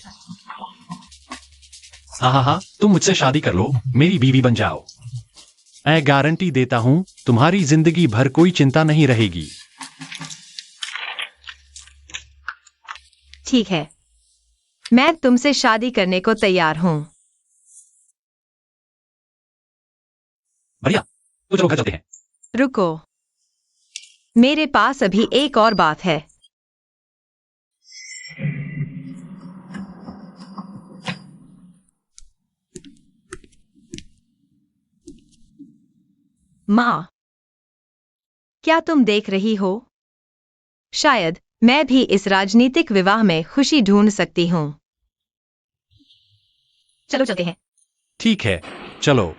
हाँ, तुम मुझसे शादी कर लो, मेरी बीवी बन जाओ। मैं गारंटी देता हूं तुम्हारी जिंदगी भर कोई चिंता नहीं रहेगी। ठीक है, मैं तुमसे शादी करने को तैयार हूँ। बढ़िया, तो चलो घर चलते हैं। रुको, मेरे पास अभी एक और बात है। माँ, क्या तुम देख रही हो? शायद मैं भी इस राजनीतिक विवाह में खुशी ढूंढ सकती हूँ। चलो चलते हैं। ठीक है, चलो।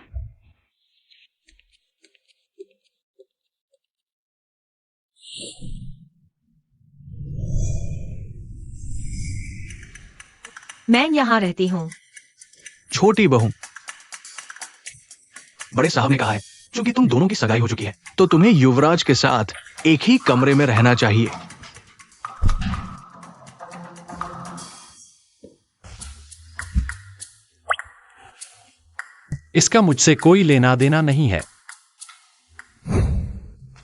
मैं यहाँ रहती हूँ। छोटी बहू, बड़े साहब ने कहा है, चूंकि तुम दोनों की सगाई हो चुकी है, तो तुम्हें युवराज के साथ एक ही कमरे में रहना चाहिए। इसका मुझसे कोई लेना देना नहीं है।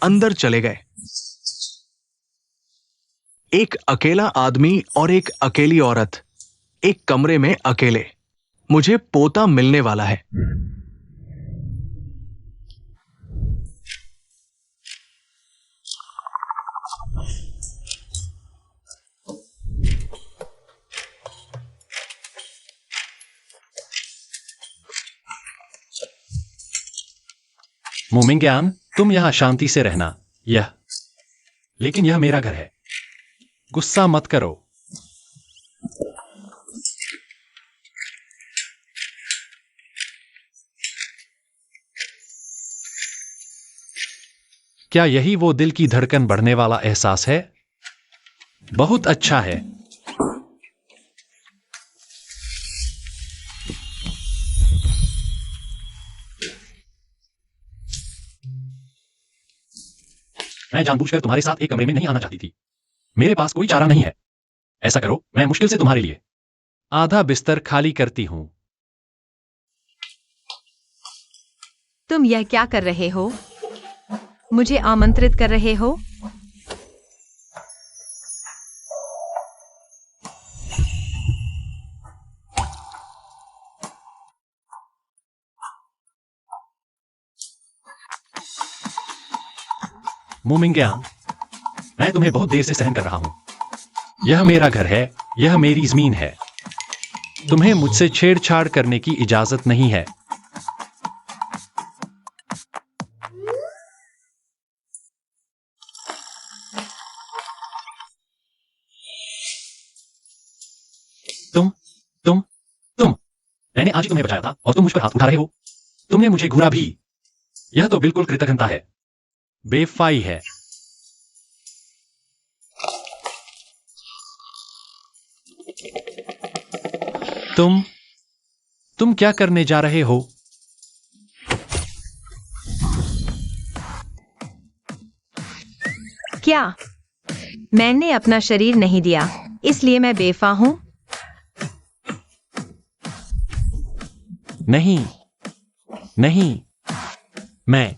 अंदर चले गए। एक अकेला आदमी और एक अकेली औरत, एक कमरे में अकेले। मुझे पोता मिलने वाला है। मोमिंग्यान, तुम यहां शांति से रहना। लेकिन यह मेरा घर है। गुस्सा मत करो। क्या यही वो दिल की धड़कन बढ़ने वाला एहसास है? बहुत अच्छा है। मैं जानबूझकर तुम्हारे साथ एक कमरे में नहीं आना चाहती थी। मेरे पास कोई चारा नहीं है। ऐसा करो, मैं मुश्किल से तुम्हारे लिए आधा बिस्तर खाली करती हूं। तुम यह क्या कर रहे हो? मुझे आमंत्रित कर रहे हो? मोमिंग्यान, मैं तुम्हें बहुत देर से सहन कर रहा हूं। यह मेरा घर है, यह मेरी जमीन है। तुम्हें मुझसे छेड़छाड़ करने की इजाजत नहीं है। तुम मैंने आज ही तुम्हें बचाया था और तुम मुझ पर हाथ उठा रहे हो। तुमने मुझे घूरा भी। यह तो बिल्कुल कृतघ्नता है, बेवफाई है। तुम क्या करने जा रहे हो? क्या? मैंने अपना शरीर नहीं दिया, इसलिए मैं बेवफा हूं? नहीं, नहीं, मैं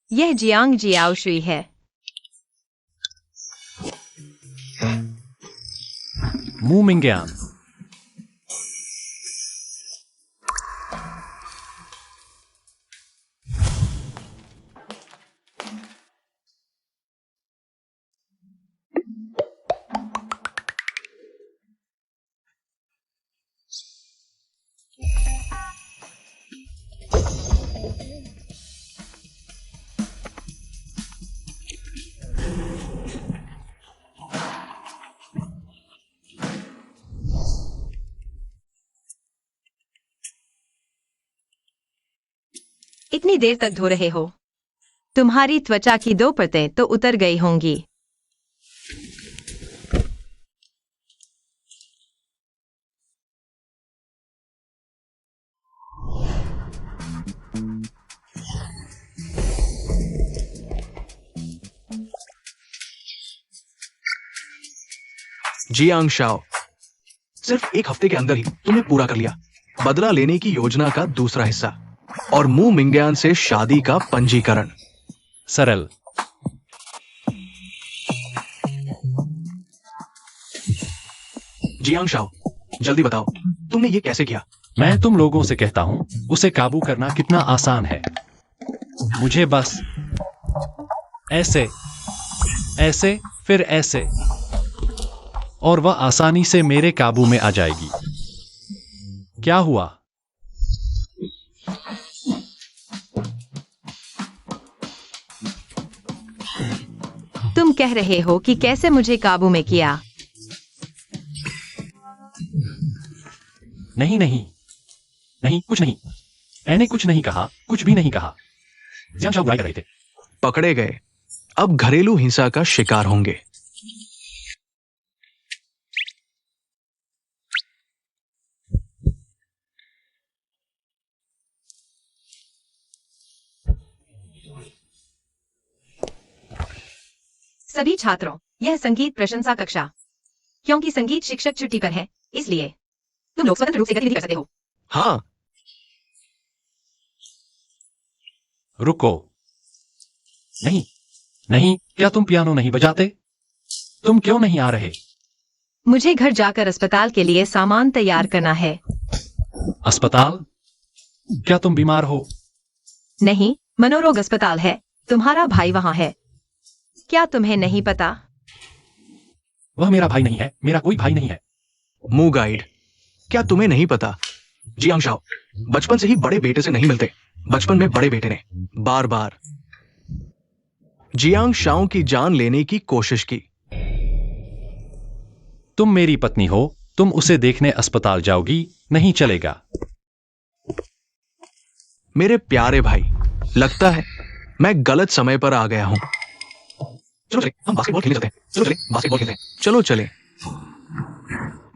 यह जियांग जियाओशुई है। मोमिंग्यान, इतनी देर तक धो रहे हो? तुम्हारी त्वचा की 2 परतें तो उतर गई होंगी। जियांग शाओ, सिर्फ एक हफ्ते के अंदर ही तुमने पूरा कर लिया बदला लेने की योजना का दूसरा हिस्सा और मू मिंग्यान से शादी का पंजीकरण। सरल। जियांग शाओ, जल्दी बताओ तुमने ये कैसे किया? मैं तुम लोगों से कहता हूं, उसे काबू करना कितना आसान है। मुझे बस ऐसे, ऐसे, फिर ऐसे, और वह आसानी से मेरे काबू में आ जाएगी। क्या हुआ? तुम कह रहे हो कि कैसे मुझे काबू में किया? नहीं नहीं नहीं, कुछ नहीं। मैंने कुछ नहीं कहा, कुछ भी नहीं कहा। जियांग शाओ बुराई कर रहे थे। पकड़े गए, अब घरेलू हिंसा का शिकार होंगे। सभी छात्रों, यह संगीत प्रशंसा कक्षा, क्योंकि संगीत शिक्षक छुट्टी पर है, इसलिए तुम लोग स्वतंत्र रूप से गतिविधि कर सकते हो। हाँ, रुको। नहीं नहीं, क्या तुम पियानो नहीं बजाते? तुम क्यों नहीं आ रहे? मुझे घर जाकर अस्पताल के लिए सामान तैयार करना है। अस्पताल? क्या तुम बीमार हो? नहीं, मनोरोग अस्पताल है। तुम्हारा भाई वहाँ है। क्या तुम्हें नहीं पता? वह मेरा भाई नहीं है, मेरा कोई भाई नहीं है। मू गाइड, क्या तुम्हें नहीं पता? जियांग शाओ बचपन से ही बड़े बेटे से नहीं मिलते। बचपन में बड़े बेटे ने बार बार जियांग शाओ की जान लेने की कोशिश की। तुम मेरी पत्नी हो, तुम उसे देखने अस्पताल जाओगी? नहीं चलेगा। मेरे प्यारे भाई, लगता है मैं गलत समय पर आ गया हूं। चलो चले, हम बास्केटबॉल खेलने चलते हैं। चलो चले, बास्केटबॉल खेलते हैं। चलो चले।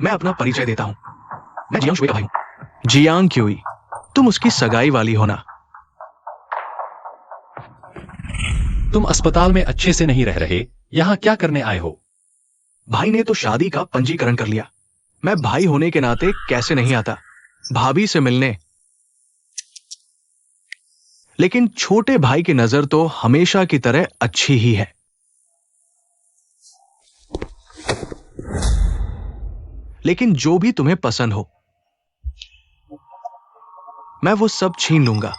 मैं अपना परिचय देता हूं। मैं जियांग शुई का भाई हूं। जियांग क्यूई, तुम उसकी सगाई वाली हो ना? तुम अस्पताल में अच्छे से नहीं रह रहे, यहां क्या करने आए हो? भाई ने तो शादी का पंजीकरण कर लिया। मैं भाई होने के नाते कैसे नहीं आता भाभी से मिलने? लेकिन छोटे भाई की नजर तो हमेशा की तरह अच्छी ही है। लेकिन जो भी तुम्हें पसंद हो, मैं वो सब छीन लूंगा।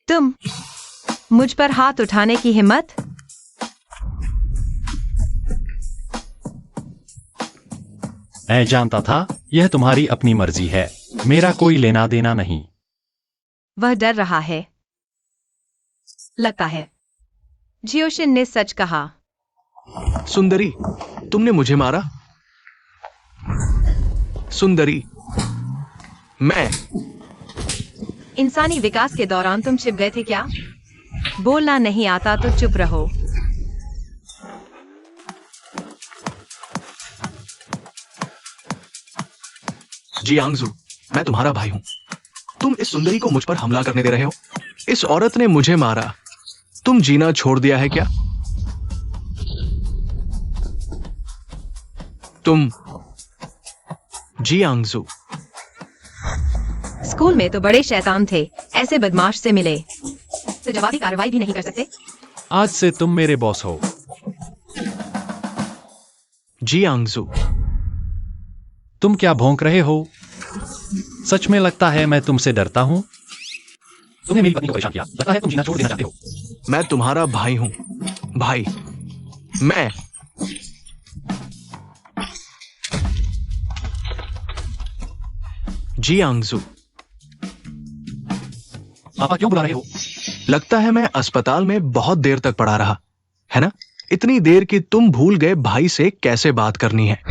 तुम मुझ पर हाथ उठाने की हिम्मत? मैं जानता था, यह तुम्हारी अपनी मर्जी है, मेरा कोई लेना देना नहीं। वह डर रहा है, लगता है। जियोशिन ने सच कहा। सुंदरी, तुमने मुझे मारा? सुंदरी, मैं इंसानी विकास के दौरान तुम छिप गए थे क्या? बोलना नहीं आता तो चुप रहो। जियांगजू, मैं तुम्हारा भाई हूं। तुम इस सुंदरी को मुझ पर हमला करने दे रहे हो? इस औरत ने मुझे मारा। तुम जीना छोड़ दिया है क्या? तुम जियांगजू, स्कूल में तो बड़े शैतान थे, ऐसे बदमाश से मिले तो जवाबी कार्रवाई भी नहीं कर सकते। आज से तुम मेरे बॉस हो। जियांगजू, तुम क्या भौंक रहे हो? सच में लगता है मैं तुमसे डरता हूं। तुमने मेरी पत्नी को परेशान किया, लगता है तुम जीना छोड़ देना चाहते हो। मैं तुम्हारा भाई हूं। भाई, मैं जियांगजू। पापा क्यों बुला रहे हो? लगता है मैं अस्पताल में बहुत देर तक पड़ा रहा, है ना? इतनी देर कि तुम भूल गए भाई से कैसे बात करनी है।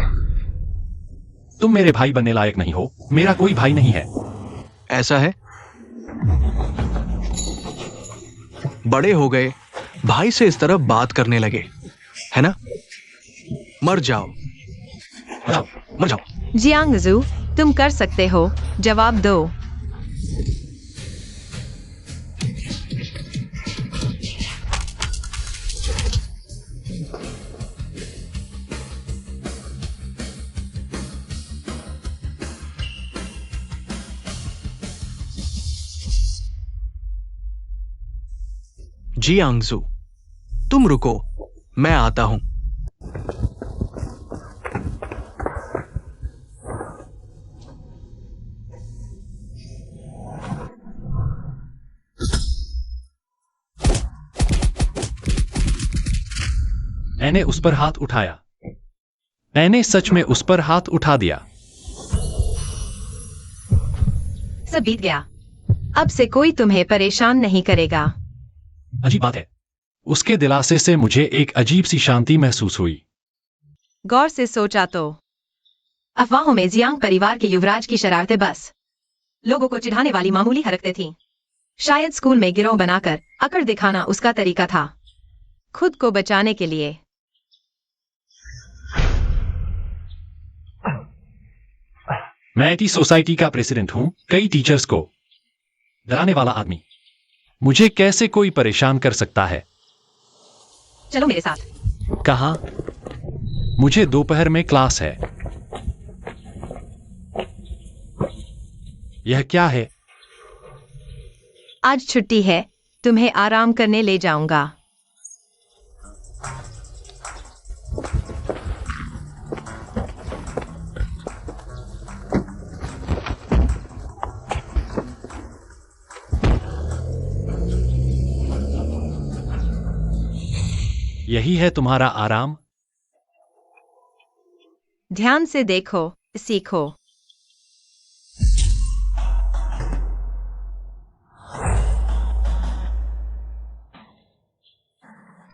तुम मेरे भाई बनने लायक नहीं हो, मेरा कोई भाई नहीं है। ऐसा है? बड़े हो गए, भाई से इस तरह बात करने लगे, है ना? मर जाओ, जियांगजू, तुम कर सकते हो, जवाब दो। जियांगजू, तुम रुको, मैं आता हूं। मैंने उस पर हाथ उठाया। मैंने सच में उस पर हाथ उठा दिया। सब बीत गया। अब से कोई तुम्हें परेशान नहीं करेगा। अजीब बात है, उसके दिलासे से मुझे एक अजीब सी शांति महसूस हुई। गौर से सोचा तो अफवाहों में जियांग परिवार के युवराज की शरारतें बस लोगों को चिढ़ाने वाली मामूली हरकतें थीं। शायद स्कूल में गिरोह बनाकर अकड़ दिखाना उसका तरीका था, खुद को बचाने के लिए। मैं टी सोसाइटी का प्रेसिडेंट हूं, कई टीचर्स को डराने वाला आदमी। मुझे कैसे कोई परेशान कर सकता है? चलो मेरे साथ। कहाँ? मुझे दोपहर में क्लास है। यह क्या है? आज छुट्टी है, तुम्हें आराम करने ले जाऊंगा। यही है तुम्हारा आराम? ध्यान से देखो, सीखो।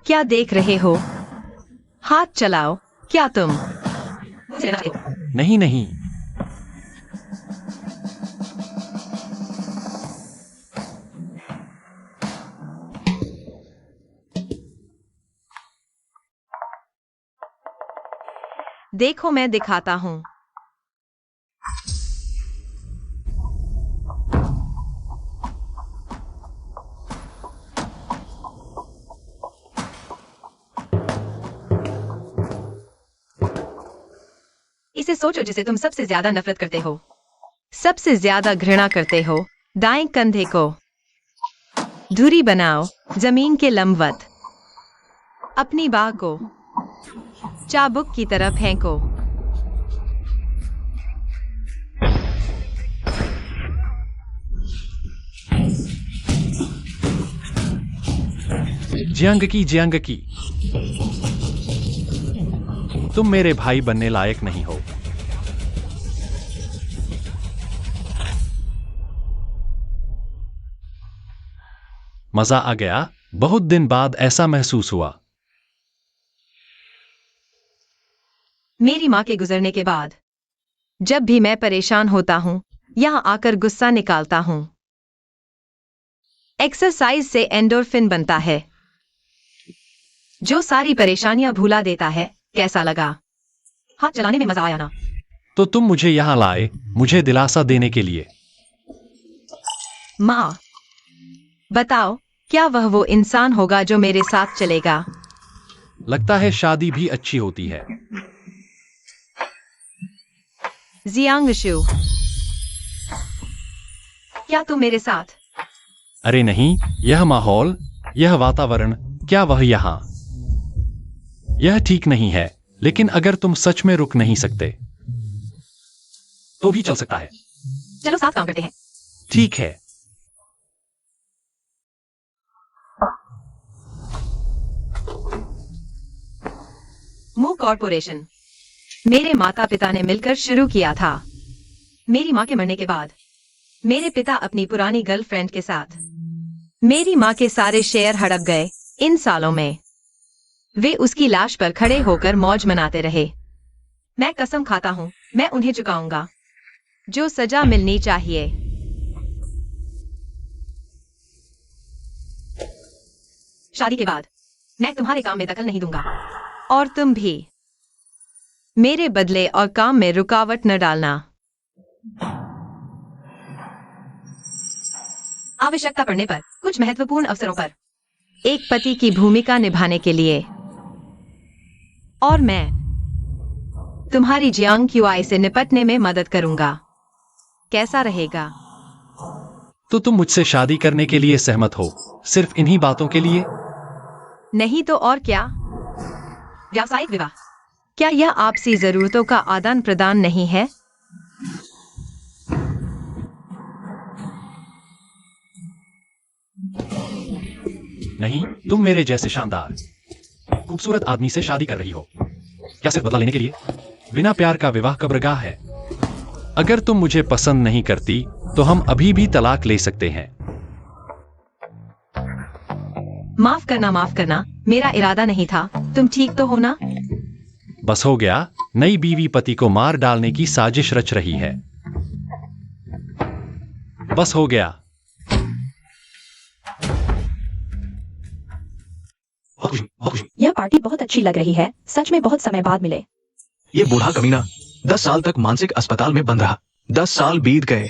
क्या देख रहे हो? हाथ चलाओ। क्या तुम नहीं नहीं। देखो मैं दिखाता हूं। इसे सोचो जिसे तुम सबसे ज्यादा नफरत करते हो, सबसे ज्यादा घृणा करते हो। दाएं कंधे को धुरी बनाओ, जमीन के लंबवत। अपनी बाह को चाबुक की तरह फेंको। जियांग की, तुम मेरे भाई बनने लायक नहीं हो। मजा आ गया। बहुत दिन बाद ऐसा महसूस हुआ। मेरी माँ के गुजरने के बाद जब भी मैं परेशान होता हूँ, यहाँ आकर गुस्सा निकालता हूँ। एक्सरसाइज से एंडोर्फिन बनता है, जो सारी परेशानियां भुला देता है। कैसा लगा? हाथ चलाने में मजा आया ना? तो तुम मुझे यहां लाए, मुझे दिलासा देने के लिए। माँ, बताओ, क्या वह वो इंसान होगा जो मेरे साथ चलेगा? लगता है शादी भी अच्छी होती है। जियांगशु, क्या तुम मेरे साथ? अरे नहीं, यह माहौल, यह वातावरण, क्या वह यहां? यह ठीक नहीं है, लेकिन अगर तुम सच में रुक नहीं सकते तो भी चल सकता है। चलो साथ काम करते हैं। ठीक है। मू कॉर्पोरेशन मेरे माता पिता ने मिलकर शुरू किया था। मेरी माँ के मरने के बाद मेरे पिता अपनी पुरानी गर्लफ्रेंड के साथ मेरी माँ के सारे शेयर हड़प गए। इन सालों में वे उसकी लाश पर खड़े होकर मौज मनाते रहे। मैं कसम खाता हूँ, मैं उन्हें चुकाऊंगा जो सजा मिलनी चाहिए। शादी के बाद मैं तुम्हारे काम में दखल नहीं दूंगा, और तुम भी मेरे बदले और काम में रुकावट न डालना। आवश्यकता पड़ने पर कुछ महत्वपूर्ण अवसरों पर एक पति की भूमिका निभाने के लिए, और मैं तुम्हारी जियांग क्यूआई से निपटने में मदद करूंगा। कैसा रहेगा? तो तुम मुझसे शादी करने के लिए सहमत हो, सिर्फ इन्हीं बातों के लिए? नहीं तो और क्या? व्यावसायिक विवाह। क्या यह आपसी जरूरतों का आदान प्रदान नहीं है? नहीं, तुम मेरे जैसे शानदार खूबसूरत आदमी से शादी कर रही हो। क्या सिर्फ बदला लेने के लिए? बिना प्यार का विवाह कब्रगाह है। अगर तुम मुझे पसंद नहीं करती तो हम अभी भी तलाक ले सकते हैं। माफ करना, मेरा इरादा नहीं था। तुम ठीक तो हो ना? बस हो गया। नई बीवी पति को मार डालने की साजिश रच रही है। बस हो गया। बहुत खुशी। यह पार्टी बहुत अच्छी लग रही है। सच में बहुत समय बाद मिले। ये बूढ़ा कमीना 10 साल तक मानसिक अस्पताल में बंद रहा। 10 साल बीत गए।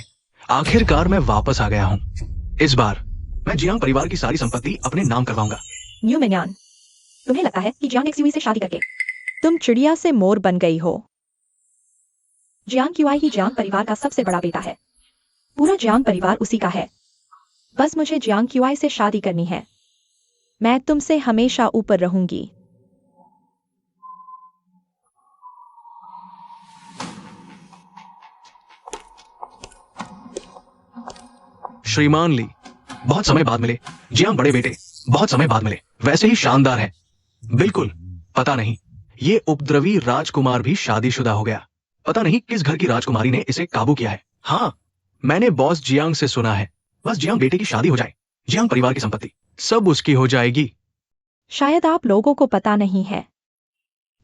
आखिरकार मैं वापस आ गया हूँ। इस बार मैं जियांग परिवार की सारी संपत्ति अपने नाम करवाऊंगा। न्यू मिन्यान, तुम्हें लगता है कि जियांग एक्सयूवी से शादी करके तुम चिड़िया से मोर बन गई हो? जियांग क्यूआई ही जियांग परिवार का सबसे बड़ा बेटा है। पूरा जियांग परिवार उसी का है। बस मुझे जियांग क्यूआई से शादी करनी है। मैं तुमसे हमेशा ऊपर रहूंगी। श्रीमान ली, बहुत समय बाद मिले। जियांग बड़े बेटे, बहुत समय बाद मिले। वैसे ही शानदार है। बिल्कुल। पता नहीं, ये उपद्रवी राजकुमार भी शादीशुदा हो गया। पता नहीं किस घर की राजकुमारी ने इसे काबू किया है। हाँ, मैंने बॉस जियांग से सुना है। बस जियांग बेटे की शादी हो जाए, जियांग परिवार की संपत्ति सब उसकी हो जाएगी। शायद आप लोगों को पता नहीं है,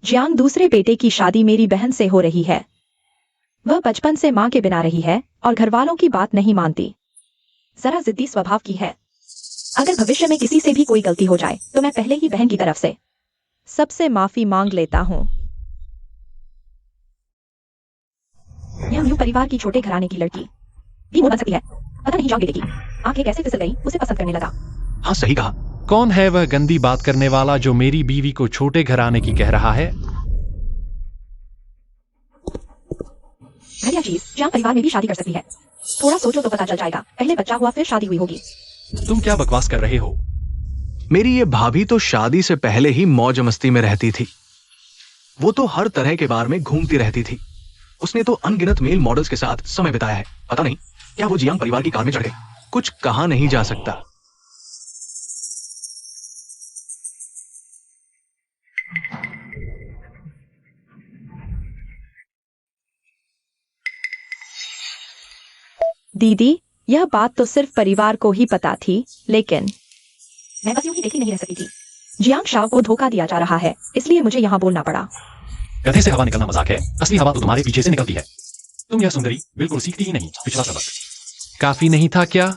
जियांग दूसरे बेटे की शादी मेरी बहन से हो रही है। वह बचपन से मां के बिना रही है और घरवालों की बात नहीं मानती। जरा जिद्दी स्वभाव की है। अगर भविष्य में किसी से भी कोई गलती हो जाए तो मैं पहले ही बहन की तरफ से सबसे माफी मांग लेता हूँ। यह न्यू परिवार की छोटे घराने की लड़की भी मोड़ बन सकती है। पता नहीं जाओ बेटे की आंखें कैसे फिसल गई, उसे पसंद करने लगा। हाँ, सही कहा। कौन है वह गंदी बात करने वाला जो मेरी बीवी को छोटे घराने की कह रहा है? घटिया चीज, जियांग परिवार में भी शादी कर सकती है। थोड़ा सोचो तो पता चल जाएगा। पहले बच्चा हुआ फिर शादी हुई होगी। तुम क्या बकवास कर रहे हो? मेरी ये भाभी तो शादी से पहले ही मौज मस्ती में रहती थी। वो तो हर तरह के बार में घूमती रहती थी। उसने तो अनगिनत मेल मॉडल्स के साथ समय बिताया है। पता नहीं क्या वो जियांग परिवार की कार में चढ़ गई। कुछ कहा नहीं जा सकता। दीदी, यह बात तो सिर्फ परिवार को ही पता थी, लेकिन मैं बस यूं ही देखी नहीं रह सकी थी। जियांग शाओ को धोखा दिया जा रहा है, इसलिए मुझे यहाँ बोलना पड़ा। गधे से हवा निकलना मजाक है, असली हवा तो तुम्हारे पीछे से निकलती है। तुम यह सुंदरी बिल्कुल सीखती ही नहीं। पिछला सबक काफी नहीं था क्या?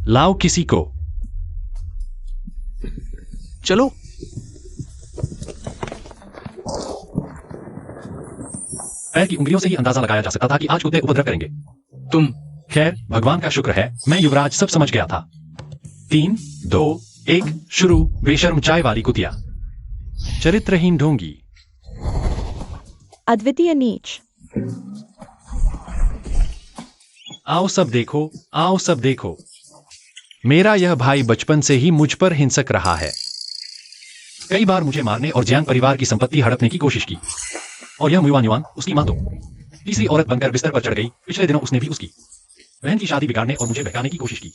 लाओ किसी को। चलो। पैर की उंगलियों से ही अंदाजा लगाया जा सकता था कि आज कुत्ते उपद्रव करेंगे। तुम खैर, भगवान का शुक्र है मैं युवराज सब समझ गया था। 3, 2, 1 शुरू। बेशर्म चाय वाली कुतिया, चरित्रहीन ढोंगी, अद्वितीय नीच। आओ सब देखो, आओ सब देखो। मेरा यह भाई बचपन से ही मुझ पर हिंसक रहा है। कई बार मुझे मारने और जियांग परिवार की संपत्ति हड़पने की कोशिश की। और यह मुयुआन युआन, उसकी मां तो तीसरी औरत बनकर बिस्तर पर चढ़ गई। पिछले दिनों उसने भी उसकी बहन की शादी बिगाड़ने और मुझे बहकाने की कोशिश की।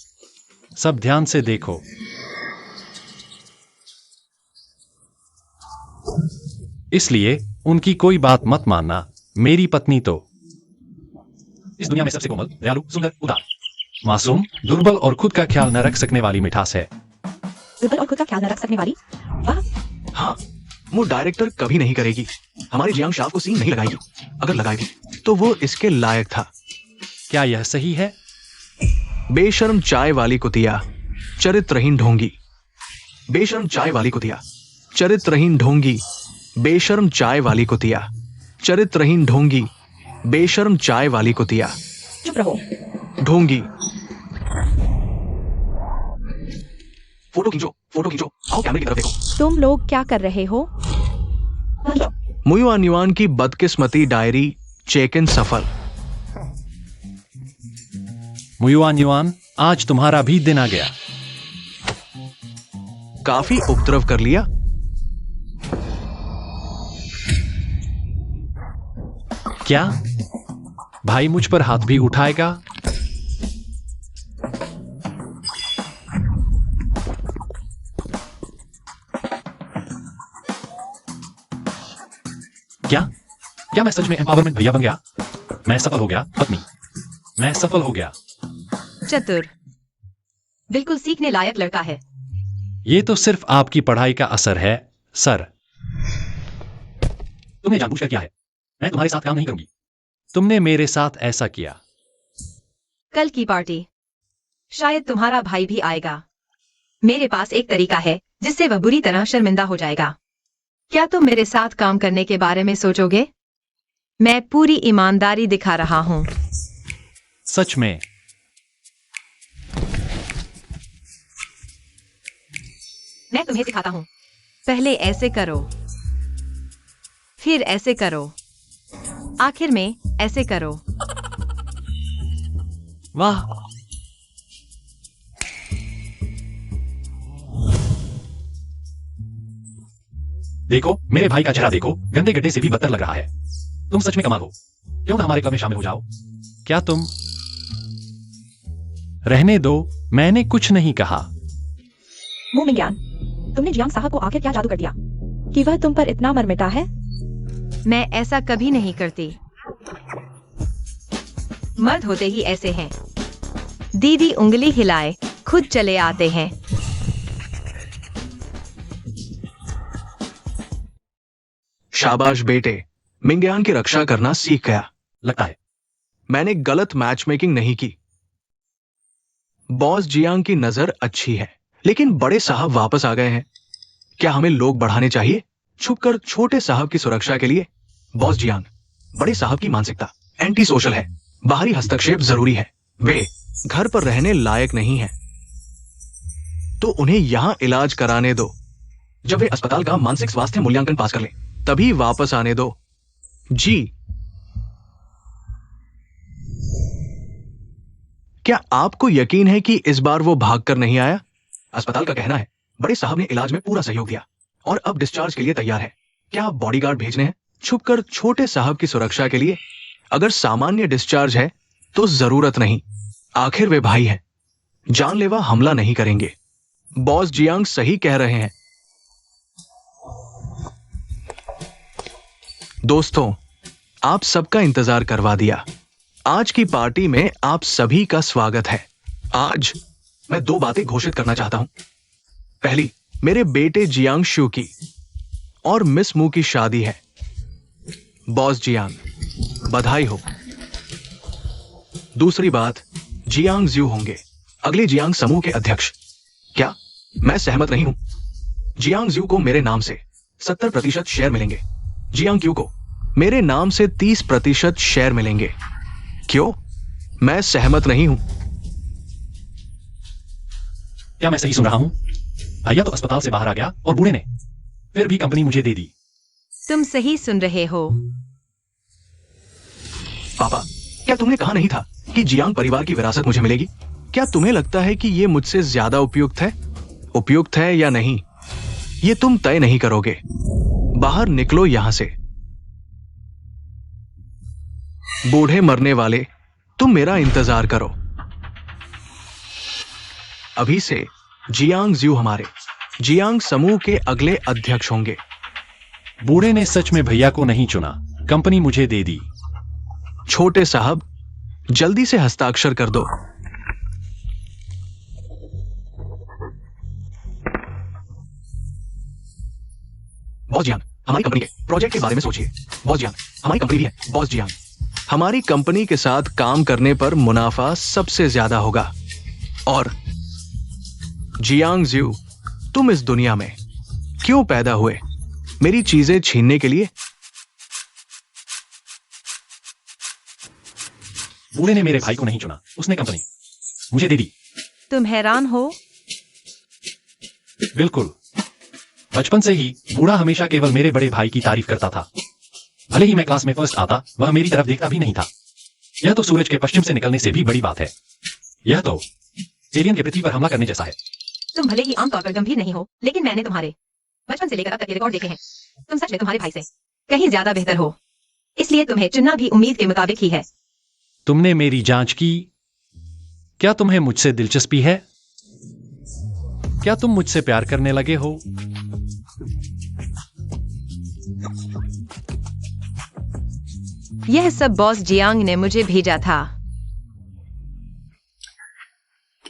सब ध्यान से देखो। इसलिए उनकी कोई बात मत मानना। मेरी पत्नी तो इस दुनिया में सबसे कोमल, दयालु, सुंदर, उदार, मासूम, दुर्बल और खुद का ख्याल न रख सकने वाली मिठास है। दुर्बल और खुद का ख्याल न रख सकने वाली? वाह। हाँ, वो डायरेक्टर कभी नहीं करेगी। हमारे जियांग शाव को सीन नहीं लगाएगी। अगर लगाएगी तो वो इसके लायक था। क्या यह सही है? बेशर्म चाय वाली कुतिया, चरित्रहीन ढोंगी। बेशर्म चाय वाली कुतिया, चरित्रहीन ढोंगी। बेशर्म चाय वाली कुतिया, चरित्रहीन ढोंगी। बेशर्म चाय वाली कुतिया। चुप रहो। ढोंगी। फोटो खींचो, फोटो खींचो। आओ कैमरे की तरफ देखो। तुम लोग क्या कर रहे हो? मुयुआन युआन की बदकिस्मती डायरी चेक इन सफल। मुयुआन युआन, आज तुम्हारा भी दिन आ गया। काफी उपद्रव कर लिया। क्या भाई मुझ पर हाथ भी उठाएगा? क्या मैं सच में एम्पावरमेंट भैया बन गया? मैं सफल हो गया पत्नी, मैं सफल हो गया। चतुर, बिल्कुल सीखने लायक लड़का है। ये तो सिर्फ आपकी पढ़ाई का असर है सर। तुमने जानबूझकर किया है। मैं तुम्हारे साथ काम नहीं करूंगी। तुमने मेरे साथ ऐसा किया। कल की पार्टी शायद तुम्हारा भाई भी आएगा। मेरे पास एक तरीका है जिससे वह बुरी तरह शर्मिंदा हो जाएगा। क्या तुम मेरे साथ काम करने के बारे में सोचोगे? मैं पूरी ईमानदारी दिखा रहा हूं। सच में? मैं तुम्हें सिखाता हूं। पहले ऐसे करो, फिर ऐसे करो, आखिर में ऐसे करो। वाह, देखो मेरे भाई का चेहरा देखो, गंदे गड्ढे से भी बदतर लग रहा है। तुम सच में कमाल हो। क्यों ना हमारे क्लब में शामिल हो जाओ? क्या तुम? रहने दो, मैंने कुछ नहीं कहा। मुंह ज्ञान, तुमने जियांग साहब को आखिर क्या जादू कर दिया कि वह तुम पर इतना मरमिटा है? मैं ऐसा कभी नहीं करती। मर्द होते ही ऐसे हैं। दीदी उंगली हिलाए खुद चले आते हैं। शाबाश बेटे, मिंगयान की रक्षा करना सीख गया। लगता है मैंने गलत मैच मेकिंग नहीं की। बॉस जियांग की नजर अच्छी है, लेकिन बड़े साहब वापस आ गए हैं। क्या हमें लोग बढ़ाने चाहिए छुपकर छोटे साहब की सुरक्षा के लिए? बॉस जियांग, बड़े साहब की मानसिकता एंटी सोशल है। बाहरी हस्तक्षेप जरूरी है। वे घर पर रहने लायक नहीं है, तो उन्हें यहां इलाज कराने दो। जब वे अस्पताल का मानसिक स्वास्थ्य मूल्यांकन पास कर लें, तभी वापस आने दो। जी, क्या आपको यकीन है कि इस बार वो भागकर नहीं आया? अस्पताल का कहना है बड़े साहब ने इलाज में पूरा सहयोग दिया और अब डिस्चार्ज के लिए तैयार है। क्या आप बॉडीगार्ड भेजने हैं छुपकर छोटे साहब की सुरक्षा के लिए? अगर सामान्य डिस्चार्ज है तो जरूरत नहीं, आखिर वे भाई हैं। जानलेवा हमला नहीं करेंगे। बॉस जियांग सही कह रहे हैं। दोस्तों, आप सबका इंतजार करवा दिया। आज की पार्टी में आप सभी का स्वागत है। आज मैं 2 बातें घोषित करना चाहता हूं। पहली, मेरे बेटे जियांग शू की और मिस मू की शादी है। बॉस जियांग, बधाई हो। दूसरी बात, जियांग ज्यू होंगे अगले जियांग समूह के अध्यक्ष। क्या मैं सहमत नहीं हूं? जियांग ज्यू को मेरे नाम से 70% शेयर मिलेंगे। जियांग क्यू को मेरे नाम से 30% शेयर मिलेंगे। क्यों मैं सहमत नहीं हूं? क्या मैं सही सुन रहा हूं? भैया तो अस्पताल से बाहर आ गया और बूढ़े ने फिर भी कंपनी मुझे दे दी। तुम सही सुन रहे हो। पापा, क्या तुमने कहा नहीं था कि जियांग परिवार की विरासत मुझे मिलेगी? क्या तुम्हें लगता है कि यह मुझसे ज्यादा उपयुक्त है? उपयुक्त है या नहीं, यह तुम तय नहीं करोगे। बाहर निकलो यहां से। बूढ़े मरने वाले, तुम मेरा इंतजार करो। अभी से जियांग ज्यू हमारे जियांग समूह के अगले अध्यक्ष होंगे। बूढ़े ने सच में भैया को नहीं चुना, कंपनी मुझे दे दी। छोटे साहब, जल्दी से हस्ताक्षर कर दो। बॉस जियांग, हमारी कंपनी के प्रोजेक्ट के बारे में सोचिए। बॉस जियांग, हमारी कंपनी भी है। बॉस जियांग, हमारी कंपनी के साथ काम करने पर मुनाफा सबसे ज्यादा होगा। और जियांग ज्यू, तुम इस दुनिया में क्यों पैदा हुए? मेरी चीजें छीनने के लिए? बूढ़े ने मेरे भाई को नहीं चुना, उसने कंपनी मुझे दे दी। तुम हैरान हो? बिल्कुल। बचपन से ही बूढ़ा हमेशा केवल मेरे बड़े भाई की तारीफ करता था। भले ही मैं क्लास में फर्स्ट आता, वह मेरी तरफ देखता भी नहीं था। यह तो सूरज के पश्चिम से निकलने से भी बड़ी बात है। यह तो एलियन के पृथ्वी पर हमला करने जैसा है। तुम भले ही आमतौर पर गंभीर नहीं हो, लेकिन मैंने तुम्हारे बचपन से लेकर अब तक के रिकॉर्ड देखे हैं। तुम सच में तुम्हारे भाई से कहीं ज्यादा बेहतर हो, इसलिए तुम्हें चुनना भी उम्मीद के मुताबिक ही है। तुमने मेरी जांच की? क्या तुम्हें मुझसे दिलचस्पी है? क्या तुम मुझसे प्यार करने लगे हो? यह सब बॉस जियांग ने मुझे भेजा था।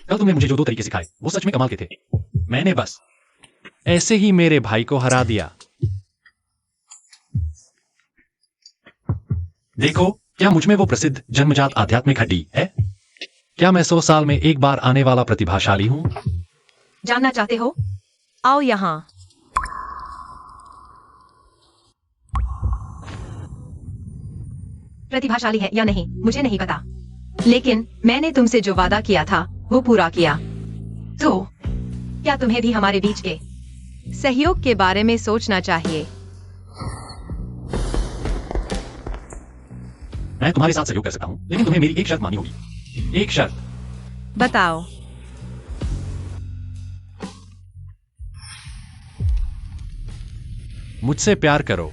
कल तुमने मुझे जो 2 तरीके सिखाए वो सच में कमाल के थे। मैंने बस ऐसे ही मेरे भाई को हरा दिया। देखो, क्या मुझ में वो प्रसिद्ध जन्मजात आध्यात्मिक हड्डी है? क्या मैं 100 साल में एक बार आने वाला प्रतिभाशाली हूं? जानना चाहते हो? आओ यहाँ। प्रतिभाशाली है या नहीं मुझे नहीं पता, लेकिन मैंने तुमसे जो वादा किया था वो पूरा किया। तो क्या तुम्हें भी हमारे बीच के सहयोग के बारे में सोचना चाहिए? मैं तुम्हारे साथ सहयोग कर सकता हूं, लेकिन तुम्हें मेरी एक शर्त माननी होगी। एक शर्त। बताओ। मुझसे प्यार करो।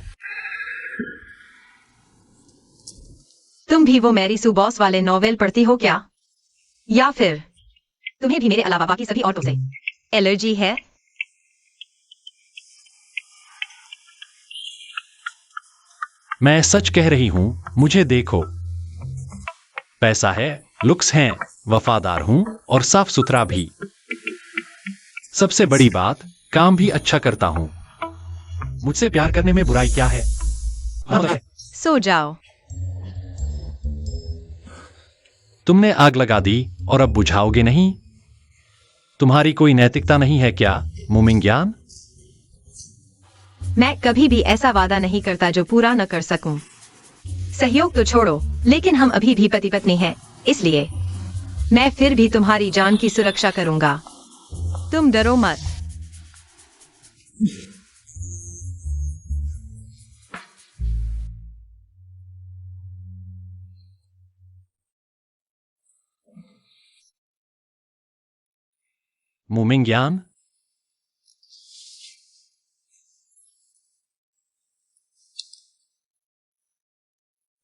तुम भी वो मैरी सू बॉस वाले नॉवेल पढ़ती हो क्या? या फिर तुम्हें भी मेरे अलावा बाकी सभी औरतों से एलर्जी है? मैं सच कह रही हूं, मुझे देखो। पैसा है, लुक्स हैं, वफादार हूं और साफ सुथरा भी। सबसे बड़ी बात, काम भी अच्छा करता हूं। मुझसे प्यार करने में बुराई क्या है? सो जाओ। तुमने आग लगा दी और अब बुझाओगे नहीं? तुम्हारी कोई नैतिकता नहीं है क्या, मुमिंग्यान? मैं कभी भी ऐसा वादा नहीं करता जो पूरा न कर सकूं। सहयोग तो छोड़ो, लेकिन हम अभी भी पति पत्नी हैं, इसलिए मैं फिर भी तुम्हारी जान की सुरक्षा करूंगा। तुम डरो मत। मुमिंग्यान?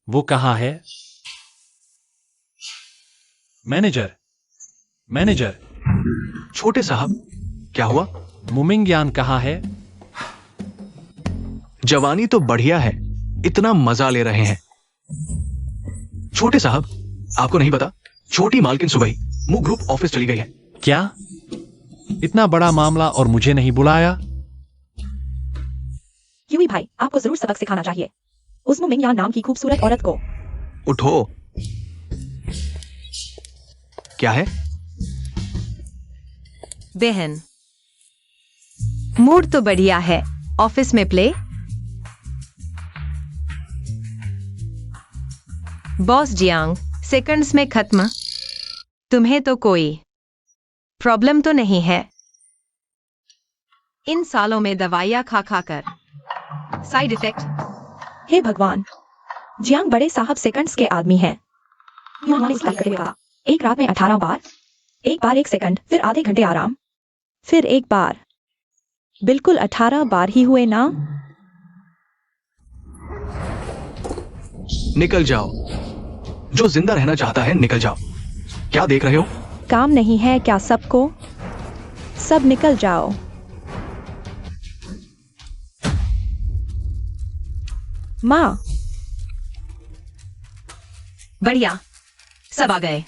वो कहाँ है? Manager, manager. छोटे साहब, क्या हुआ? मुमिंग्यान कहाँ है? जवानी तो बढ़िया है, इतना मजा ले रहे हैं। छोटे साहब, आपको नहीं पता, छोटी मालकिन सुबह ही मू ग्रुप ऑफिस चली गई है। क्या? इतना बड़ा मामला और मुझे नहीं बुलाया? यूई भाई, आपको जरूर सबक सिखाना चाहिए उस मुमिंग्यान नाम की खूबसूरत औरत को। उठो। क्या है? बहन, मूड तो बढ़िया है। ऑफिस में प्ले? बॉस जियांग, सेकंड्स में खत्म। तुम्हें तो कोई प्रॉब्लम तो नहीं है? इन सालों में दवाइयां खा खा कर साइड इफेक्ट। हे भगवान, जियांग बड़े साहब सेकंड्स के आदमी हैं। उन्होंने इस करते हुए कहा, एक रात में 18 बार, एक बार 1 सेकंड, फिर आधे घंटे आराम, फिर एक बार। बिल्कुल 18 बार ही हुए ना? निकल जाओ। जो जिंदा रहना चाहता है निकल जाओ। क्या देख रहे हो? काम नहीं है क्या सबको? सब निकल जाओ। माँ, बढ़िया, सब आ गए।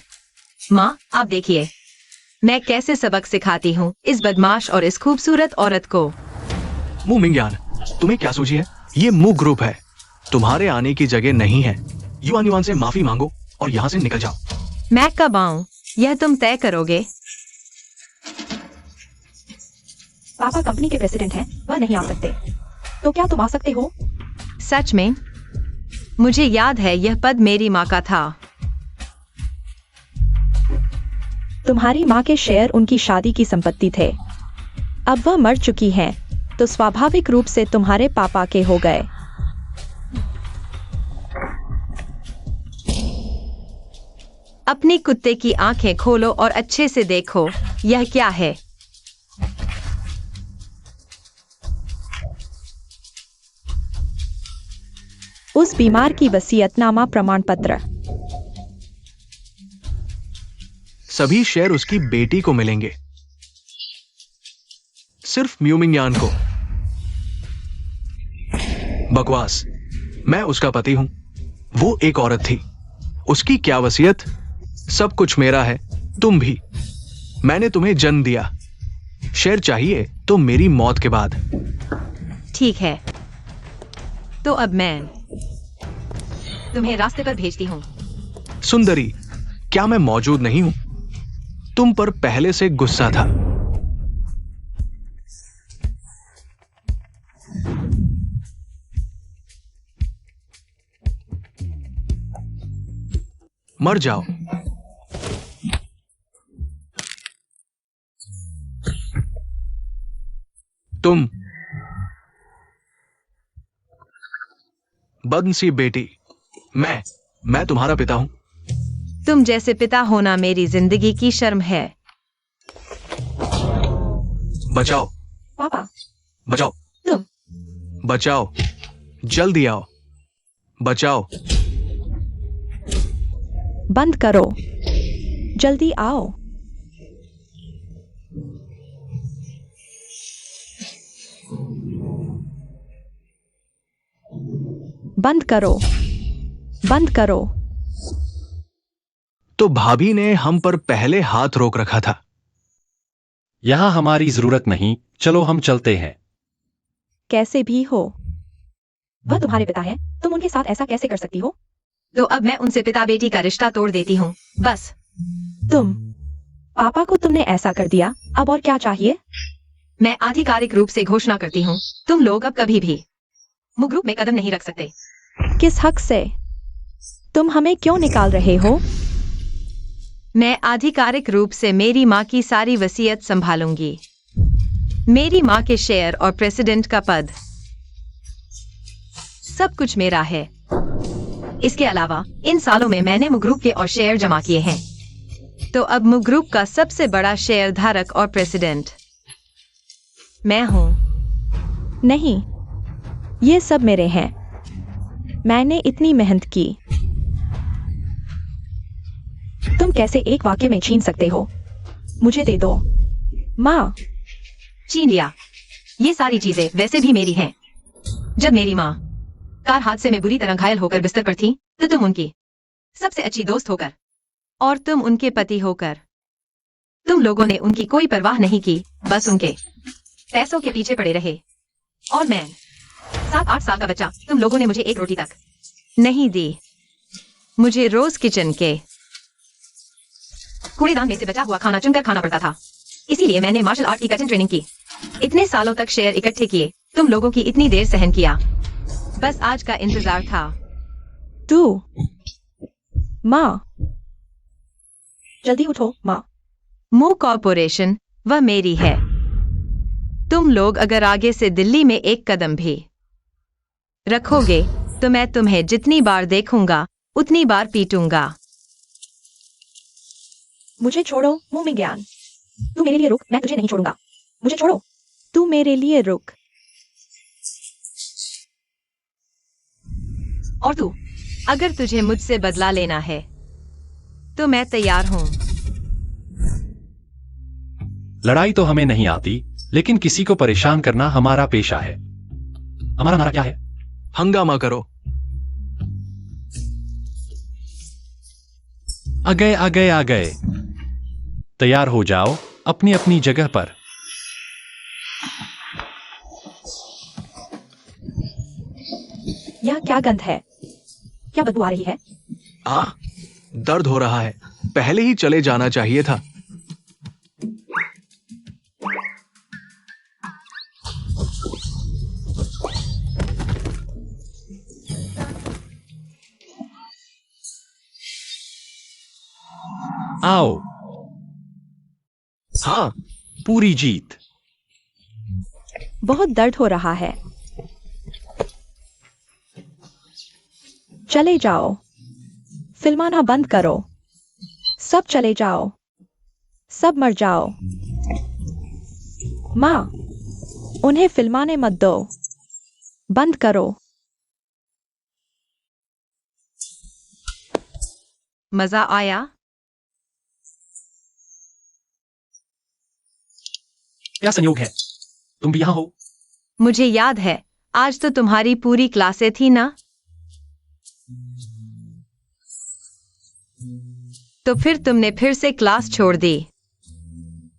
माँ, आप देखिए मैं कैसे सबक सिखाती हूँ इस बदमाश और इस खूबसूरत औरत को। मू मिंग्यान, तुम्हें क्या सोची है? ये मू ग्रुप है, तुम्हारे आने की जगह नहीं है। युआन युआन से माफी मांगो और यहाँ से निकल जाओ। मैं कब आऊं, यह तुम तय करोगे। पापा कंपनी के प्रेसिडेंट हैं, वह नहीं आ सकते, तो क्या तुम आ सकते हो? सच में? मुझे याद है यह पद मेरी माँ का था। तुम्हारी माँ के शेयर उनकी शादी की संपत्ति थे। अब वह मर चुकी हैं, तो स्वाभाविक रूप से तुम्हारे पापा के हो गए। अपनी कुत्ते की आंखें खोलो और अच्छे से देखो, यह क्या है? उस बीमार की वसीयतनामा प्रमाण पत्र। सभी शेयर उसकी बेटी को मिलेंगे, सिर्फ म्यूमिंग को। बकवास। मैं उसका पति हूं, वो एक औरत थी। उसकी क्या वसीयत? सब कुछ मेरा है, तुम भी। मैंने तुम्हें जन्म दिया। शेयर चाहिए तो मेरी मौत के बाद। ठीक है, तो अब मैं तुम्हें रास्ते पर भेजती हूँ। सुंदरी, क्या मैं मौजूद नहीं हूं? तुम पर पहले से गुस्सा था। मर जाओ। तुम बदनसीब बेटी। मैं तुम्हारा पिता हूं। तुम जैसे पिता होना मेरी जिंदगी की शर्म है। बचाओ, पापा, बचाओ, तुम बचाओ, जल्दी आओ, बचाओ। बंद करो, जल्दी आओ। बंद करो, बंद करो। तो भाभी ने हम पर पहले हाथ रोक रखा था। यहां हमारी जरूरत नहीं, चलो हम चलते हैं। कैसे भी हो, वह तुम्हारे पिता है, तुम उनके साथ ऐसा कैसे कर सकती हो? तो अब मैं उनसे पिता बेटी का रिश्ता तोड़ देती हूँ, बस। तुम पापा को तुमने ऐसा कर दिया, अब और क्या चाहिए? मैं आधिकारिक रूप से घोषणा करती हूँ, तुम लोग अब कभी भी मु ग्रुप में कदम नहीं रख सकते। किस हक से? तुम हमें क्यों निकाल रहे हो? मैं आधिकारिक रूप से मेरी माँ की सारी वसीयत संभालूंगी। मेरी माँ के शेयर और प्रेसिडेंट का पद, सब कुछ मेरा है। इसके अलावा इन सालों में मैंने मु ग्रुप के और शेयर जमा किए हैं। तो अब मु ग्रुप का सबसे बड़ा शेयर धारक और प्रेसिडेंट मैं हूं। नहीं, ये सब मेरे हैं। मैंने इतनी मेहनत की। तुम कैसे एक वाक्य में छीन सकते हो? मुझे दे दो। माँ, छीन लिया। ये सारी चीजें वैसे भी मेरी हैं। जब मेरी माँ कार हादसे में बुरी तरह घायल होकर बिस्तर पर थी, तो तुम उनकी सबसे अच्छी दोस्त होकर और तुम उनके पति होकर, तुम लोगों ने उनकी कोई परवाह नहीं की, बस उनके पैसों के पीछे पड़े रहे। और मैं 7-8 साल का बच्चा, तुम लोगों ने मुझे एक रोटी तक नहीं दी। मुझे रोज किचन के कूड़ेदान में से बचा हुआ खाना चुनकर खाना पड़ता था। इसीलिए मैंने मार्शल आर्ट की कठिन ट्रेनिंग की। इतने सालों तक शेयर इकट्ठे किए, तुम लोगों की इतनी देर सहन किया, बस आज का इंतजार था। तू माँ, जल्दी उठो माँ। मु कॉर्पोरेशन वह मेरी है। तुम लोग अगर आगे से दिल्ली में एक कदम भी रखोगे तो मैं तुम्हें जितनी बार देखूंगा उतनी बार पीटूंगा। मुझे छोड़ो, मुंह में ज्ञान। तू मेरे लिए रुक, मैं तुझे नहीं छोड़ूंगा। मुझे छोड़ो। तू मेरे लिए रुक। और तू, अगर तुझे मुझसे बदला लेना है तो मैं तैयार हूं। लड़ाई तो हमें नहीं आती, लेकिन किसी को परेशान करना हमारा पेशा है। हमारा नारा क्या है? हंगामा करो। आ गए, आ गए, आ गए। तैयार हो जाओ अपनी अपनी जगह पर। यह क्या गंध है? क्या बदबू आ रही है? दर्द हो रहा है। पहले ही चले जाना चाहिए था। आओ। हाँ, पूरी जीत। बहुत दर्द हो रहा है। चले जाओ। फिल्माना बंद करो। सब चले जाओ। सब मर जाओ। माँ, उन्हें फिल्माने मत दो। बंद करो। मजा आया? क्या संयोग है, तुम भी यहाँ हो? मुझे याद है, आज तो तुम्हारी पूरी क्लासें थी ना? तो फिर तुमने फिर से क्लास छोड़ दी।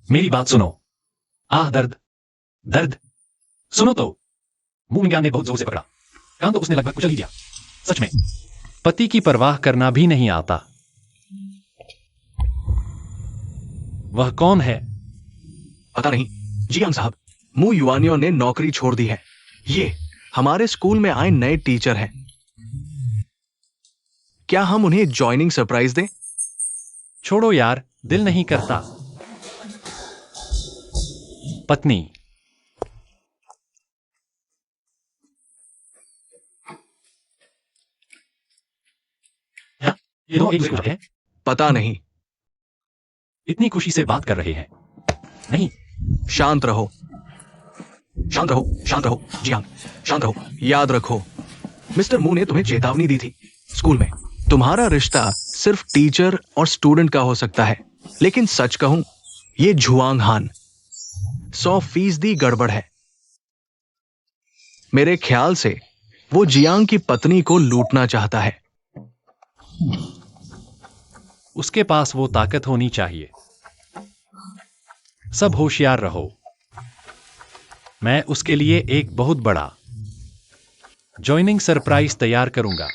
मेरी बात सुनो। आह दर्द, दर्द। सुनो तो। मुंह ने बहुत जोर से पकड़ा, कान तो उसने लगभग कुचल ही दिया। सच में पति की परवाह करना भी नहीं आता। वह कौन है? पता नहीं। जियांग साहब, मू युआनियों ने नौकरी छोड़ दी है। ये हमारे स्कूल में आए नए टीचर हैं। क्या हम उन्हें ज्वाइनिंग सरप्राइज दें? छोड़ो यार, दिल नहीं करता। पत्नी। ये दो एक दूसरे को जानते हैं? पता नहीं। इतनी खुशी से बात कर रहे हैं। नहीं। शांत रहो, शांत रहो, शांत रहो। जियांग, शांत रहो। याद रखो, मिस्टर मू ने तुम्हें चेतावनी दी थी स्कूल में। तुम्हारा रिश्ता सिर्फ टीचर और स्टूडेंट का हो सकता है, लेकिन सच कहूं, ये झुआंग हान 100% गड़बड़ है। मेरे ख्याल से वो जियांग की पत्नी को लूटना चाहता है। उसके पास वो ताकत होनी चाहिए। सब होशियार रहो। मैं उसके लिए एक बहुत बड़ा ज्वाइनिंग सरप्राइज तैयार करूंगा।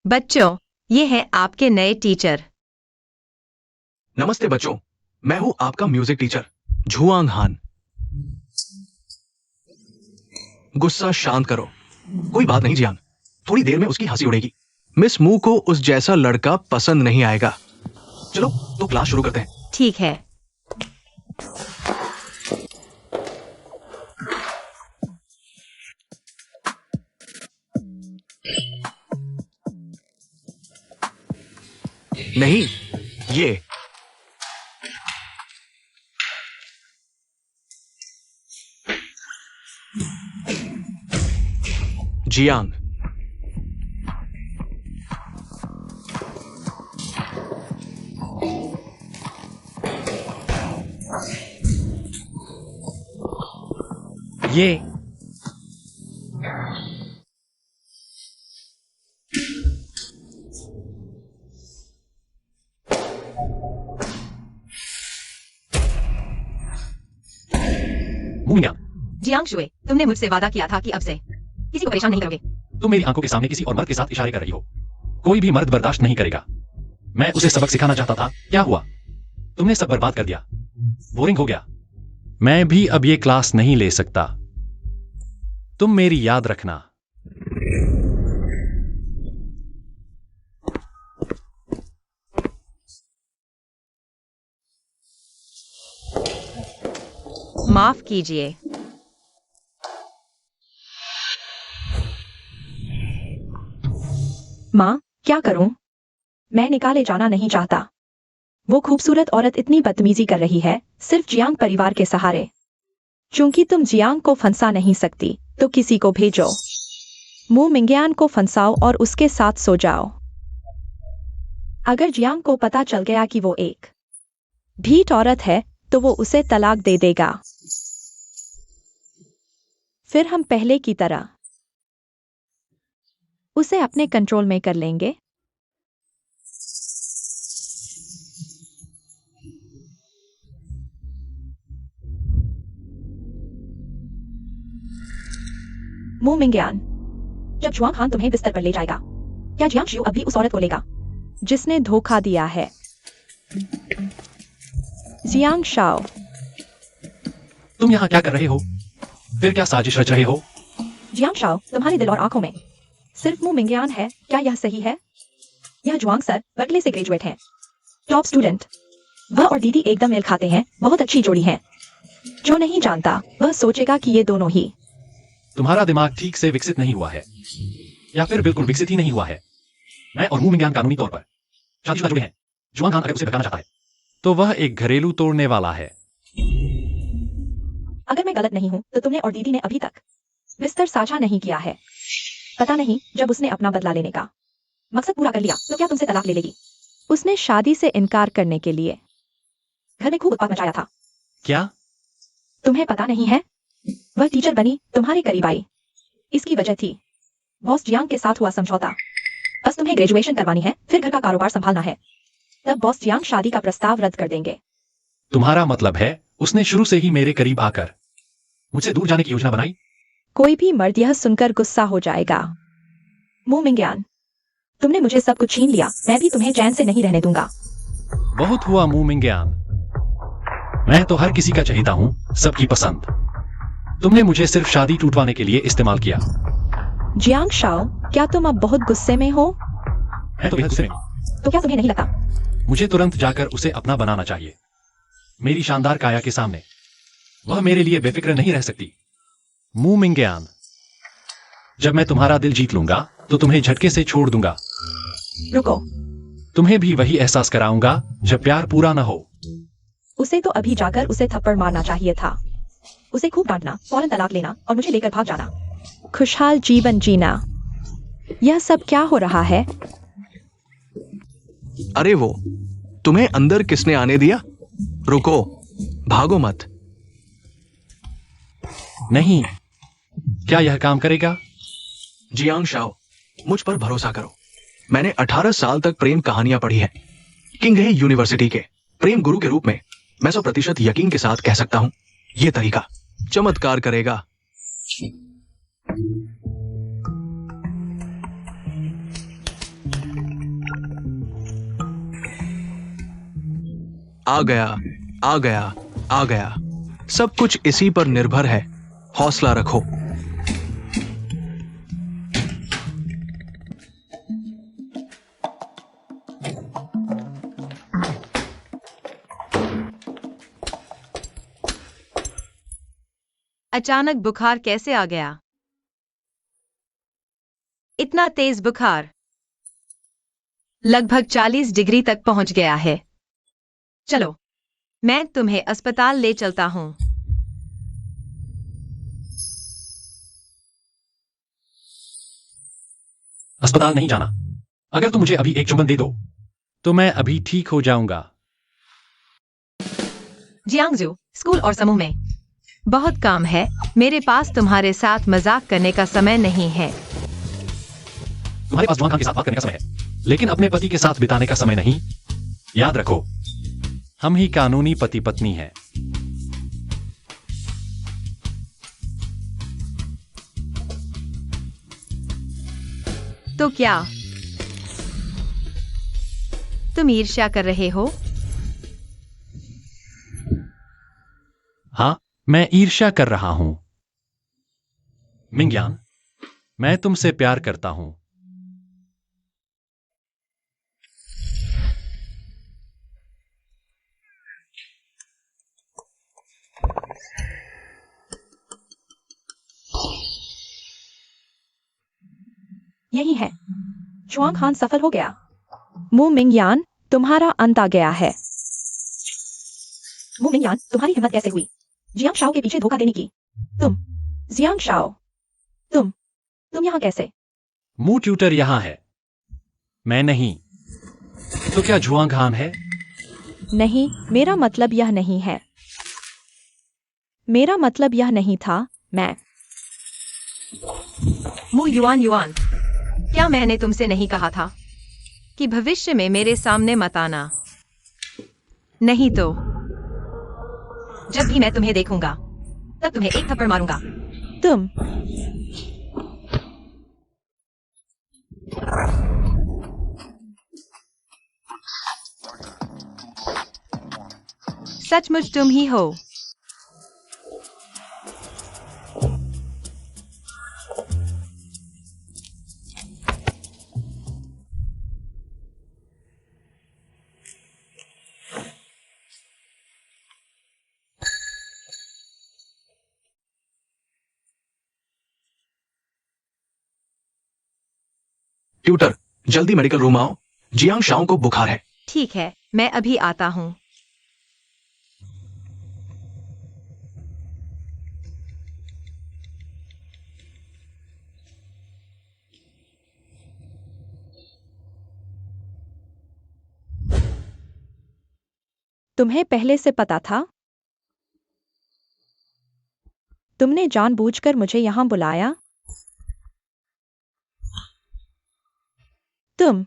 बच्चों, ये है आपके नए टीचर। नमस्ते बच्चों, मैं हूं आपका म्यूजिक टीचर झुआंग हान। गुस्सा शांत करो। कोई बात नहीं जियांग, थोड़ी देर में उसकी हंसी उड़ेगी। मिस मू को उस जैसा लड़का पसंद नहीं आएगा। चलो तो क्लास शुरू करते हैं। ठीक है। नहीं, ये जियांग, ये मुंह। जियांग शुए, तुमने मुझसे वादा किया था कि अब से किसी को परेशान नहीं करोगे। तुम मेरी आंखों के सामने किसी और मर्द के साथ इशारे कर रही हो। कोई भी मर्द बर्दाश्त नहीं करेगा। मैं उसे सबक सिखाना चाहता था, क्या हुआ? तुमने सब बर्बाद कर दिया। बोरिंग हो गया। मैं भी अब ये क्लास नहीं ले सकता। तुम मेरी याद रखना। माफ कीजिए। माँ, क्या करूं? मैं निकाले जाना नहीं चाहता। वो खूबसूरत औरत इतनी बदतमीजी कर रही है, सिर्फ जियांग परिवार के सहारे। चूंकि तुम जियांग को फंसा नहीं सकती, तो किसी को भेजो। मू मिंगयान को फंसाओ और उसके साथ सो जाओ। अगर जियांग को पता चल गया कि वो एक ढीठ औरत है, तो वो उसे तलाक दे देगा। फिर हम पहले की तरह उसे अपने कंट्रोल में कर लेंगे। मू मिंगयान, जब जुआंग हान तुम्हें बिस्तर पर ले जाएगा, क्या जियांग शियू अभी उस औरत को लेगा जिसने धोखा दिया है? जियांग शाओ, तुम यहाँ क्या कर रहे हो? फिर क्या साजिश रच रहे हो? जियांग शाओ, तुम्हारे दिल और आंखों में सिर्फ मू मिंगयान है, क्या यह सही है? यह जुआंग सर बर्कले से ग्रेजुएट हैं, टॉप स्टूडेंट। वह और दीदी एकदम मेल खाते हैं, बहुत अच्छी जोड़ी है। जो नहीं जानता वह सोचेगा कि ये दोनों ही। तुम्हारा दिमाग ठीक से विकसित नहीं हुआ है। या फिर बिल्कुल विकसित ही नहीं हुआ है। मैं और मुमिंग्यान कानूनी तौर पर शादीशुदा जुड़े हैं। जुआन खान अगर उसे भगाना चाहता है तो वह एक घरेलू तोड़ने वाला है। अगर मैं गलत नहीं हूँ तो तुमने और दीदी ने अभी तक बिस्तर साझा नहीं किया है। पता नहीं, जब उसने अपना बदला लेने का मकसद पूरा कर लिया तो क्या तुमसे तलाक ले लेगी? उसने शादी से इनकार करने के लिए घर में खूब उत्पात मचाया था। क्या? तुम्हें पता नहीं है? वह टीचर बनी, तुम्हारे करीब आई। इसकी वजह थी बॉस जियांग के साथ हुआ समझौता। बस तुम्हें ग्रेजुएशन करवानी है, फिर घर का कारोबार संभालना है। तब बॉस जियांग शादी का प्रस्ताव रद्द कर देंगे। तुम्हारा मतलब है उसने शुरू से ही मेरे करीब आकर मुझसे दूर जाने की योजना बनाई? कोई भी मर्द यह सुनकर गुस्सा हो जाएगा। मु मिंग्यान, तुमने मुझे सब कुछ छीन लिया, मैं भी तुम्हें चैन से नहीं रहने दूंगा। बहुत हुआ मुमिंग्यान। मैं तो हर किसी का चहेता हूँ, सबकी पसंद। तुमने मुझे सिर्फ शादी टूटवाने के लिए इस्तेमाल किया। जियांग शाओ, क्या तुम अब बहुत गुस्से में हो? मैं तो बेहद गुस्से में हूं। तो क्या तुम्हें नहीं लगता? मुझे तुरंत जाकर उसे अपना बनाना चाहिए। मेरी शानदार काया के सामने वह मेरे लिए बेफिक्र नहीं रह सकती। मुमिंग्यान, जब मैं तुम्हारा दिल जीत लूंगा तो तुम्हें झटके से छोड़ दूंगा। रुको, तुम्हें भी वही एहसास कराऊंगा जब प्यार पूरा न हो। उसे तो अभी जाकर उसे थप्पड़ मारना चाहिए था। उसे खूब डांटना, फौरन तलाक लेना और मुझे लेकर भाग जाना। खुशहाल जीवन जीना। यह सब क्या हो रहा है? अरे वो, तुम्हें अंदर किसने आने दिया? रुको, भागो मत। नहीं, क्या यह काम करेगा? जियांग शाओ, मुझ पर भरोसा करो। मैंने 18 साल तक प्रेम कहानियां पढ़ी है। किंग है यूनिवर्सिटी के प्रेम गुरु के रूप में मैं 100% यकीन के साथ कह सकता हूं, यह तरीका चमत्कार करेगा। आ गया, आ गया, आ गया। सब कुछ इसी पर निर्भर है। हौसला रखो। अचानक बुखार कैसे आ गया? इतना तेज बुखार लगभग 40 डिग्री तक पहुंच गया है। चलो, मैं तुम्हें अस्पताल ले चलता हूं। अस्पताल नहीं जाना। अगर तुम मुझे अभी एक चुंबन दे दो तो मैं अभी ठीक हो जाऊंगा। जियांगजू, स्कूल और समूह में बहुत काम है। मेरे पास तुम्हारे साथ मजाक करने का समय नहीं है। तुम्हारे पास जुआन खान के साथ बात करने का समय है, लेकिन अपने पति के साथ बिताने का समय नहीं। याद रखो, हम ही कानूनी पति पत्नी हैं। तो क्या तुम ईर्ष्या कर रहे हो? हाँ, मैं ईर्ष्या कर रहा हूं। मिंग्यान, मैं तुमसे प्यार करता हूं। यही है, जुआंग खान सफल हो गया। मु मिंग्यान, तुम्हारा अंत आ गया है। मु मिंग्यान, तुम्हारी हिम्मत कैसे हुई जियांग शाओ के पीछे धोखा देने की? तुम, जियांग शाओ, तुम यहाँ कैसे? मू ट्यूटर यहां है, मैं नहीं। तो क्या जुआन खान है? नहीं, मेरा मतलब यह नहीं है। मेरा मतलब यह नहीं था। मैं मु युआन युआन, क्या मैंने तुमसे नहीं कहा था कि भविष्य में मेरे सामने मत आना? नहीं तो जब भी मैं तुम्हें देखूंगा तब तुम्हें एक थप्पड़ मारूंगा। तुम सचमुच तुम ही हो। ट्यूटर, जल्दी मेडिकल रूम आओ। जियांग शाओ को बुखार है। ठीक है, मैं अभी आता हूँ। तुम्हें पहले से पता था? तुमने जानबूझकर मुझे यहाँ बुलाया? तुम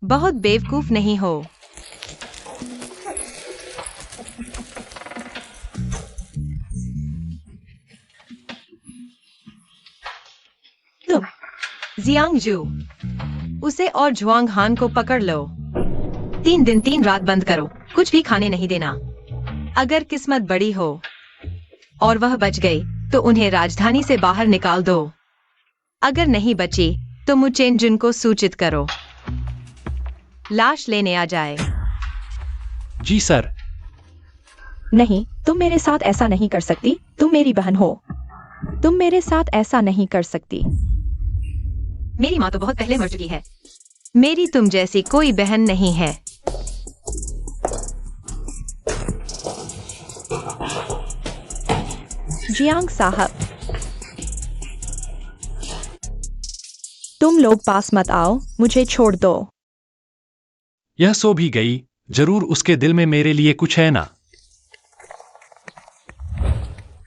बहुत बेवकूफ नहीं हो। तुम जियांग जू, उसे और जुआंग हान को पकड़ लो। 3 दिन 3 रात बंद करो, कुछ भी खाने नहीं देना। अगर किस्मत बड़ी हो और वह बच गई तो उन्हें राजधानी से बाहर निकाल दो। अगर नहीं बची तो मुचेन जुन को सूचित करो, लाश लेने आ जाए। जी सर। नहीं, तुम मेरे साथ ऐसा नहीं कर सकती। तुम मेरी बहन हो। तुम मेरे साथ ऐसा नहीं कर सकती। मेरी माँ तो बहुत पहले मर चुकी है। मेरी तुम जैसी कोई बहन नहीं है। जियांग साहब, तुम लोग पास मत आओ, मुझे छोड़ दो। यह सो भी गई, जरूर उसके दिल में मेरे लिए कुछ है ना।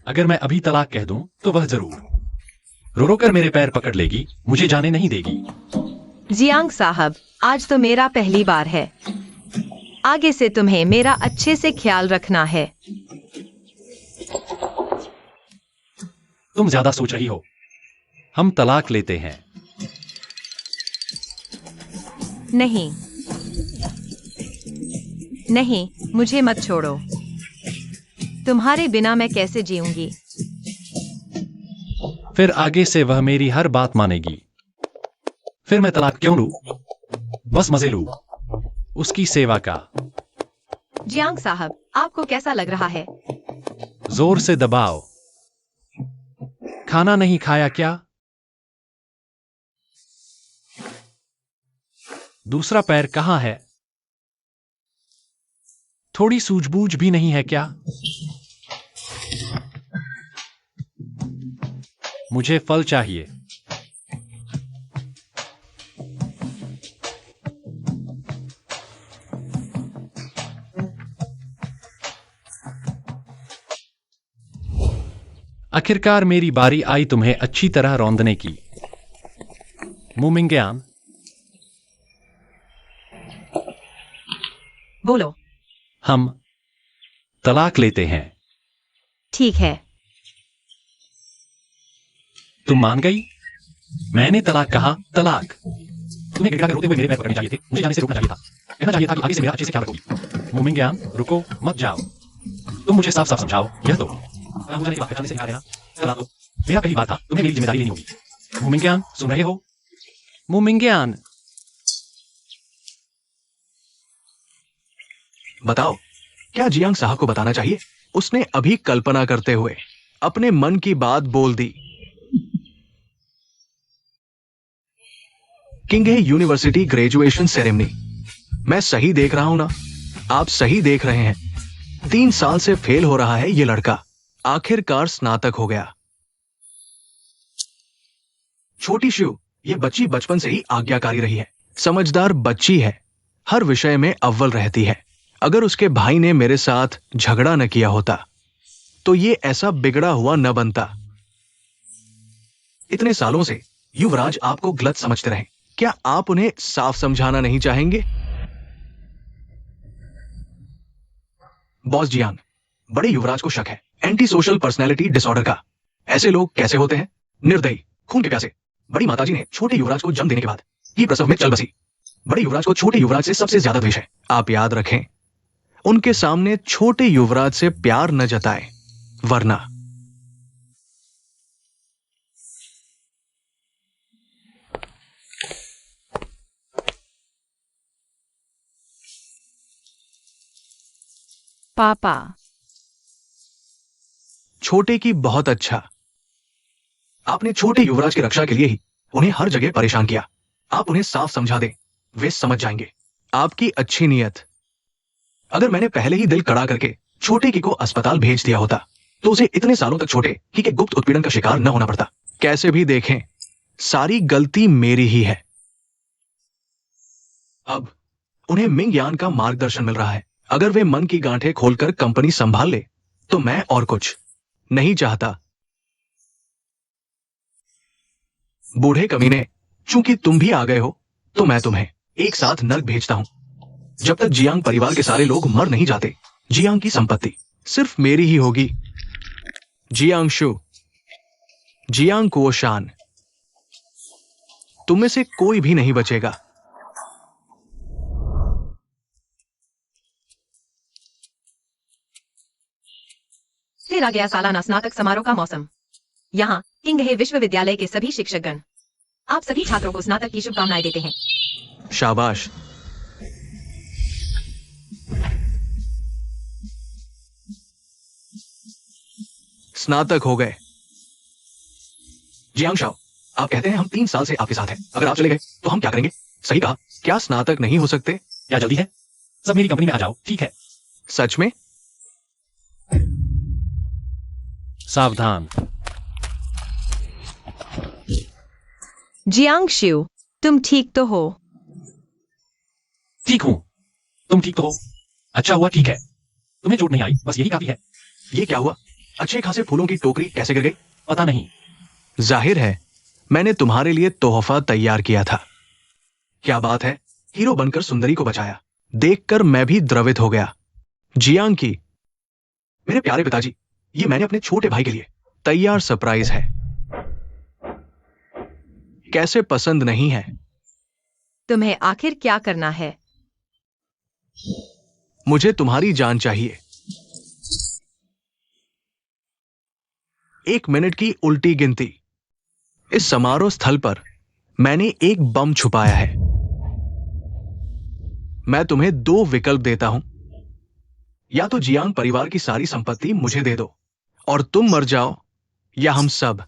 अगर मैं अभी तलाक कह दूं तो वह जरूर रो रो कर मेरे पैर पकड़ लेगी, मुझे जाने नहीं देगी। जियांग साहब, आज तो मेरा पहली बार है। आगे से तुम्हें मेरा अच्छे से ख्याल रखना है। तुम ज्यादा सोच रही हो। हम तलाक लेते हैं। नहीं नहीं, मुझे मत छोड़ो। तुम्हारे बिना मैं कैसे जीऊंगी। फिर आगे से वह मेरी हर बात मानेगी। फिर मैं तलाक क्यों लूं? बस मजे लूं उसकी सेवा का। जियांग साहब, आपको कैसा लग रहा है? जोर से दबाओ। खाना नहीं खाया क्या? दूसरा पैर कहाँ है? थोड़ी सूझबूझ भी नहीं है क्या? मुझे फल चाहिए। आखिरकार मेरी बारी आई तुम्हें अच्छी तरह रौंदने की। मुमिंग्यान, बोलो। हम तलाक लेते हैं। ठीक है। तुम मान गई? मैंने तलाक कहा। तलाक। तुम्हें गिड़गिड़ा कर रोते हुए मेरे पैर पकड़ने चाहिए थे, मुझे जाने से रोकना चाहिए था। कहना चाहिए था कि आगे से मेरा अच्छे से ख्याल रखोगी। मुमिंग्यान, रुको, मत जाओ। तुम मुझे साफ साफ समझाओ। यह तो मुझे बात पहचानने से कहा देना। चला दो। मेरा पहली बात था, तुम्हें मेरी जिम्मेदारी लेनी होगी। मुमिंग्यान, सुन रहे हो? मुमिंग्यान। बताओ, क्या जियांग साहब को बताना चाहिए? उसने अभी कल्पना करते हुए अपने मन की बात बोल दी। किंगहे यूनिवर्सिटी ग्रेजुएशन सेरेमनी। मैं सही देख रहा हूं ना? आप सही देख रहे हैं। 3 साल से फेल हो रहा है ये लड़का, आखिरकार स्नातक हो गया। छोटी शिव, ये बच्ची बचपन से ही आज्ञाकारी रही है, समझदार बच्ची है, हर विषय में अव्वल रहती है। अगर उसके भाई ने मेरे साथ झगड़ा न किया होता तो ये ऐसा बिगड़ा हुआ न बनता। इतने सालों से युवराज आपको गलत समझते रहे, क्या आप उन्हें साफ समझाना नहीं चाहेंगे? बॉस जियांग, बड़े युवराज को शक है एंटी सोशल पर्सनैलिटी डिसऑर्डर का। ऐसे लोग कैसे होते हैं? निर्दयी, खून के प्यासे। बड़ी माताजी ने छोटे युवराज को जन्म देने के बाद ही प्रसव में चल बसी। बड़े युवराज को छोटे युवराज से सबसे ज्यादा द्वेष है। आप याद रखें, उनके सामने छोटे युवराज से प्यार न जताएं, वरना। पापा। छोटे की बहुत अच्छा। आपने छोटे युवराज की रक्षा के लिए ही उन्हें हर जगह परेशान किया। आप उन्हें साफ समझा दें, वे समझ जाएंगे। आपकी अच्छी नीयत। अगर मैंने पहले ही दिल कड़ा करके छोटे की को अस्पताल भेज दिया होता तो उसे इतने सालों तक छोटे की के गुप्त उत्पीड़न का शिकार न होना पड़ता। कैसे भी देखें, सारी गलती मेरी ही है। अब उन्हें मिंग यान का मार्गदर्शन मिल रहा है। अगर वे मन की गांठें खोलकर कंपनी संभाल ले तो मैं और कुछ नहीं चाहता। बूढ़े कमीने, चूंकि तुम भी आ गए हो तो मैं तुम्हें एक साथ नर्क भेजता हूं। जब तक जियांग परिवार के सारे लोग मर नहीं जाते, जियांग की संपत्ति सिर्फ मेरी ही होगी। जियांग शु, जियांग कुओशान, तुम में से कोई भी नहीं बचेगा। फिर आ गया सालाना स्नातक समारोह का मौसम। यहाँ किंगहे विश्वविद्यालय के सभी शिक्षकगण आप सभी छात्रों को स्नातक की शुभकामनाएं देते हैं। शाबाश। स्नातक हो गए। जियांग शाओ, आप कहते हैं हम 3 साल से आपके साथ हैं। अगर आप चले गए तो हम क्या करेंगे? सही कहा। क्या स्नातक नहीं हो सकते? क्या जल्दी है? सब मेरी कंपनी में आ जाओ, ठीक है? सच में? सावधान। जियांग शिव, तुम ठीक तो हो? ठीक हूं। तुम ठीक तो हो? अच्छा हुआ, ठीक है। तुम्हें चोट नहीं आई, बस यही काफी है। ये क्या हुआ? अच्छे खासे फूलों की टोकरी कैसे गिर गई? पता नहीं। जाहिर है मैंने तुम्हारे लिए तोहफा तैयार किया था। क्या बात है, हीरो बनकर सुंदरी को बचाया। देखकर मैं भी द्रवित हो गया। जियांग की, मेरे प्यारे पिताजी, ये मैंने अपने छोटे भाई के लिए तैयार सरप्राइज है। कैसे पसंद नहीं है? तुम्हें आखिर क्या करना है? मुझे तुम्हारी जान चाहिए। 1 मिनट की उल्टी गिनती। इस समारोह स्थल पर मैंने एक बम छुपाया है। मैं तुम्हें 2 विकल्प देता हूं। या तो जियांग परिवार की सारी संपत्ति मुझे दे दो और तुम मर जाओ, या हम सब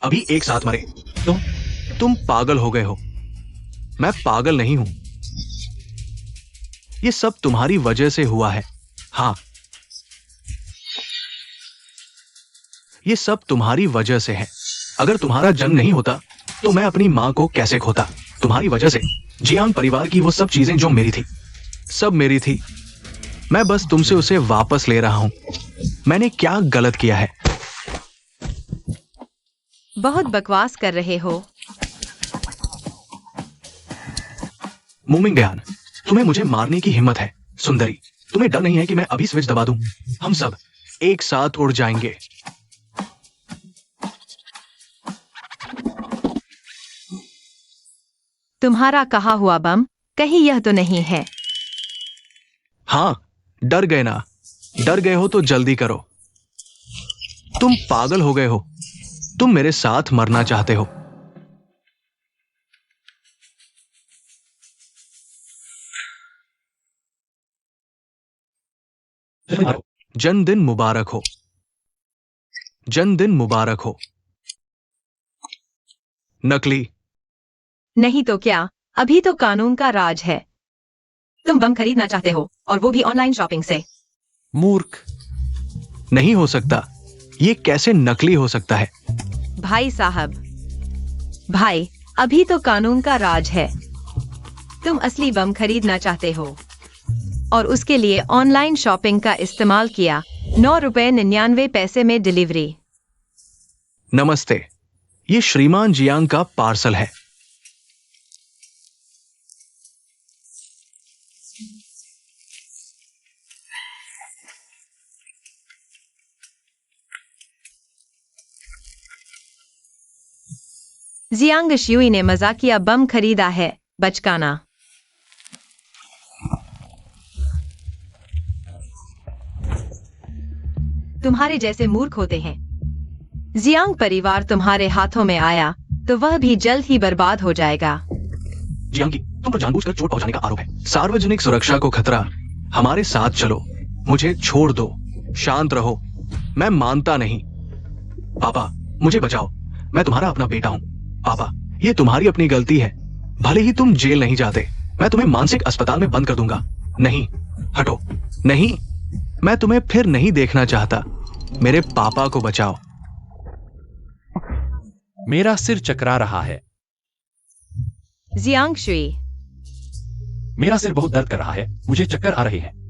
अभी एक साथ मरे। तुम पागल हो गए हो। मैं पागल नहीं हूं। ये सब तुम्हारी वजह से हुआ है। हां, ये सब तुम्हारी वजह से है। अगर तुम्हारा जन्म नहीं होता तो मैं अपनी मां को कैसे खोता? तुम्हारी वजह से जियांग परिवार की वो सब चीजें जो मेरी थी, सब मेरी थी। मैं बस तुमसे उसे वापस ले रहा हूं। मैंने क्या गलत किया है? बहुत बकवास कर रहे हो। मूमिंग बयान, तुम्हें मुझे मारने की हिम्मत है। सुंदरी, तुम्हें डर नहीं है कि मैं अभी स्विच दबा दूं? हम सब एक साथ उड़ जाएंगे। तुम्हारा कहा हुआ बम कहीं यह तो नहीं है? हां, डर गए ना? डर गए हो तो जल्दी करो। तुम पागल हो गए हो। तुम मेरे साथ मरना चाहते हो। जन्मदिन मुबारक हो। जन्मदिन मुबारक हो। नकली। नहीं तो क्या, अभी तो कानून का राज है। तुम बम खरीदना चाहते हो और वो भी ऑनलाइन शॉपिंग से। मूर्ख। नहीं हो सकता। ये कैसे नकली हो सकता है? भाई साहब, भाई, अभी तो कानून का राज है। तुम असली बम खरीदना चाहते हो और उसके लिए ऑनलाइन शॉपिंग का इस्तेमाल किया। 9.99 में डिलीवरी। नमस्ते, ये श्रीमान जियांग का पार्सल है। जियांग शियुई ने मजाकिया बम खरीदा है। बचकाना। तुम्हारे जैसे मूर्ख होते हैं। जियांग परिवार तुम्हारे हाथों में आया तो वह भी जल्द ही बर्बाद हो जाएगा। जियांग की, तुम पर जानबूझकर चोट पहुंचाने का आरोप है। सार्वजनिक सुरक्षा को खतरा। हमारे साथ चलो। मुझे छोड़ दो। शांत रहो। मैं मानता नहीं। पापा, मुझे बचाओ। मैं तुम्हारा अपना बेटा हूं। पापा, ये तुम्हारी अपनी गलती है। भले ही तुम जेल नहीं जाते, मैं तुम्हें मानसिक अस्पताल में बंद कर दूंगा। नहीं, हटो। नहीं, मैं तुम्हें फिर नहीं देखना चाहता। मेरे पापा को बचाओ। मेरा सिर चकरा रहा है। जियांगशुई, मेरा सिर बहुत दर्द कर रहा है, मुझे चक्कर आ रहे हैं।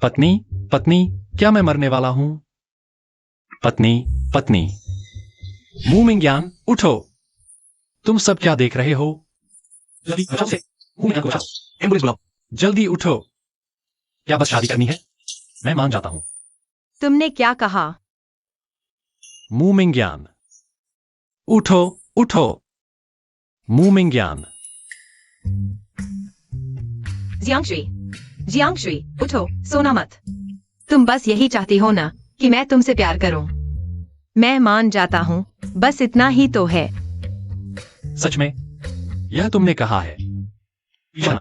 पत्नी, पत्नी, क्या मैं मरने वाला हूं? पत्नी, पत्नी। मू मिंग्यान, उठो। तुम सब क्या देख रहे हो? जल्दी बचाओ से। मू मिंग्यान को बचाओ। एम्बुलेंस बुलाओ। जल्दी उठो। क्या बस शादी करनी है? मैं मान जाता हूं। तुमने क्या कहा? मू मिंग्यान, उठो, उठो। मू मिंग्यान, जियांगशुई, जियांगशुई, उठो, सोना मत। तुम बस यही चाहती हो ना कि मैं तुमसे प्यार करूं। मैं मान जाता हूं, बस इतना ही तो है। सच में? यह तुमने कहा है। ईशान,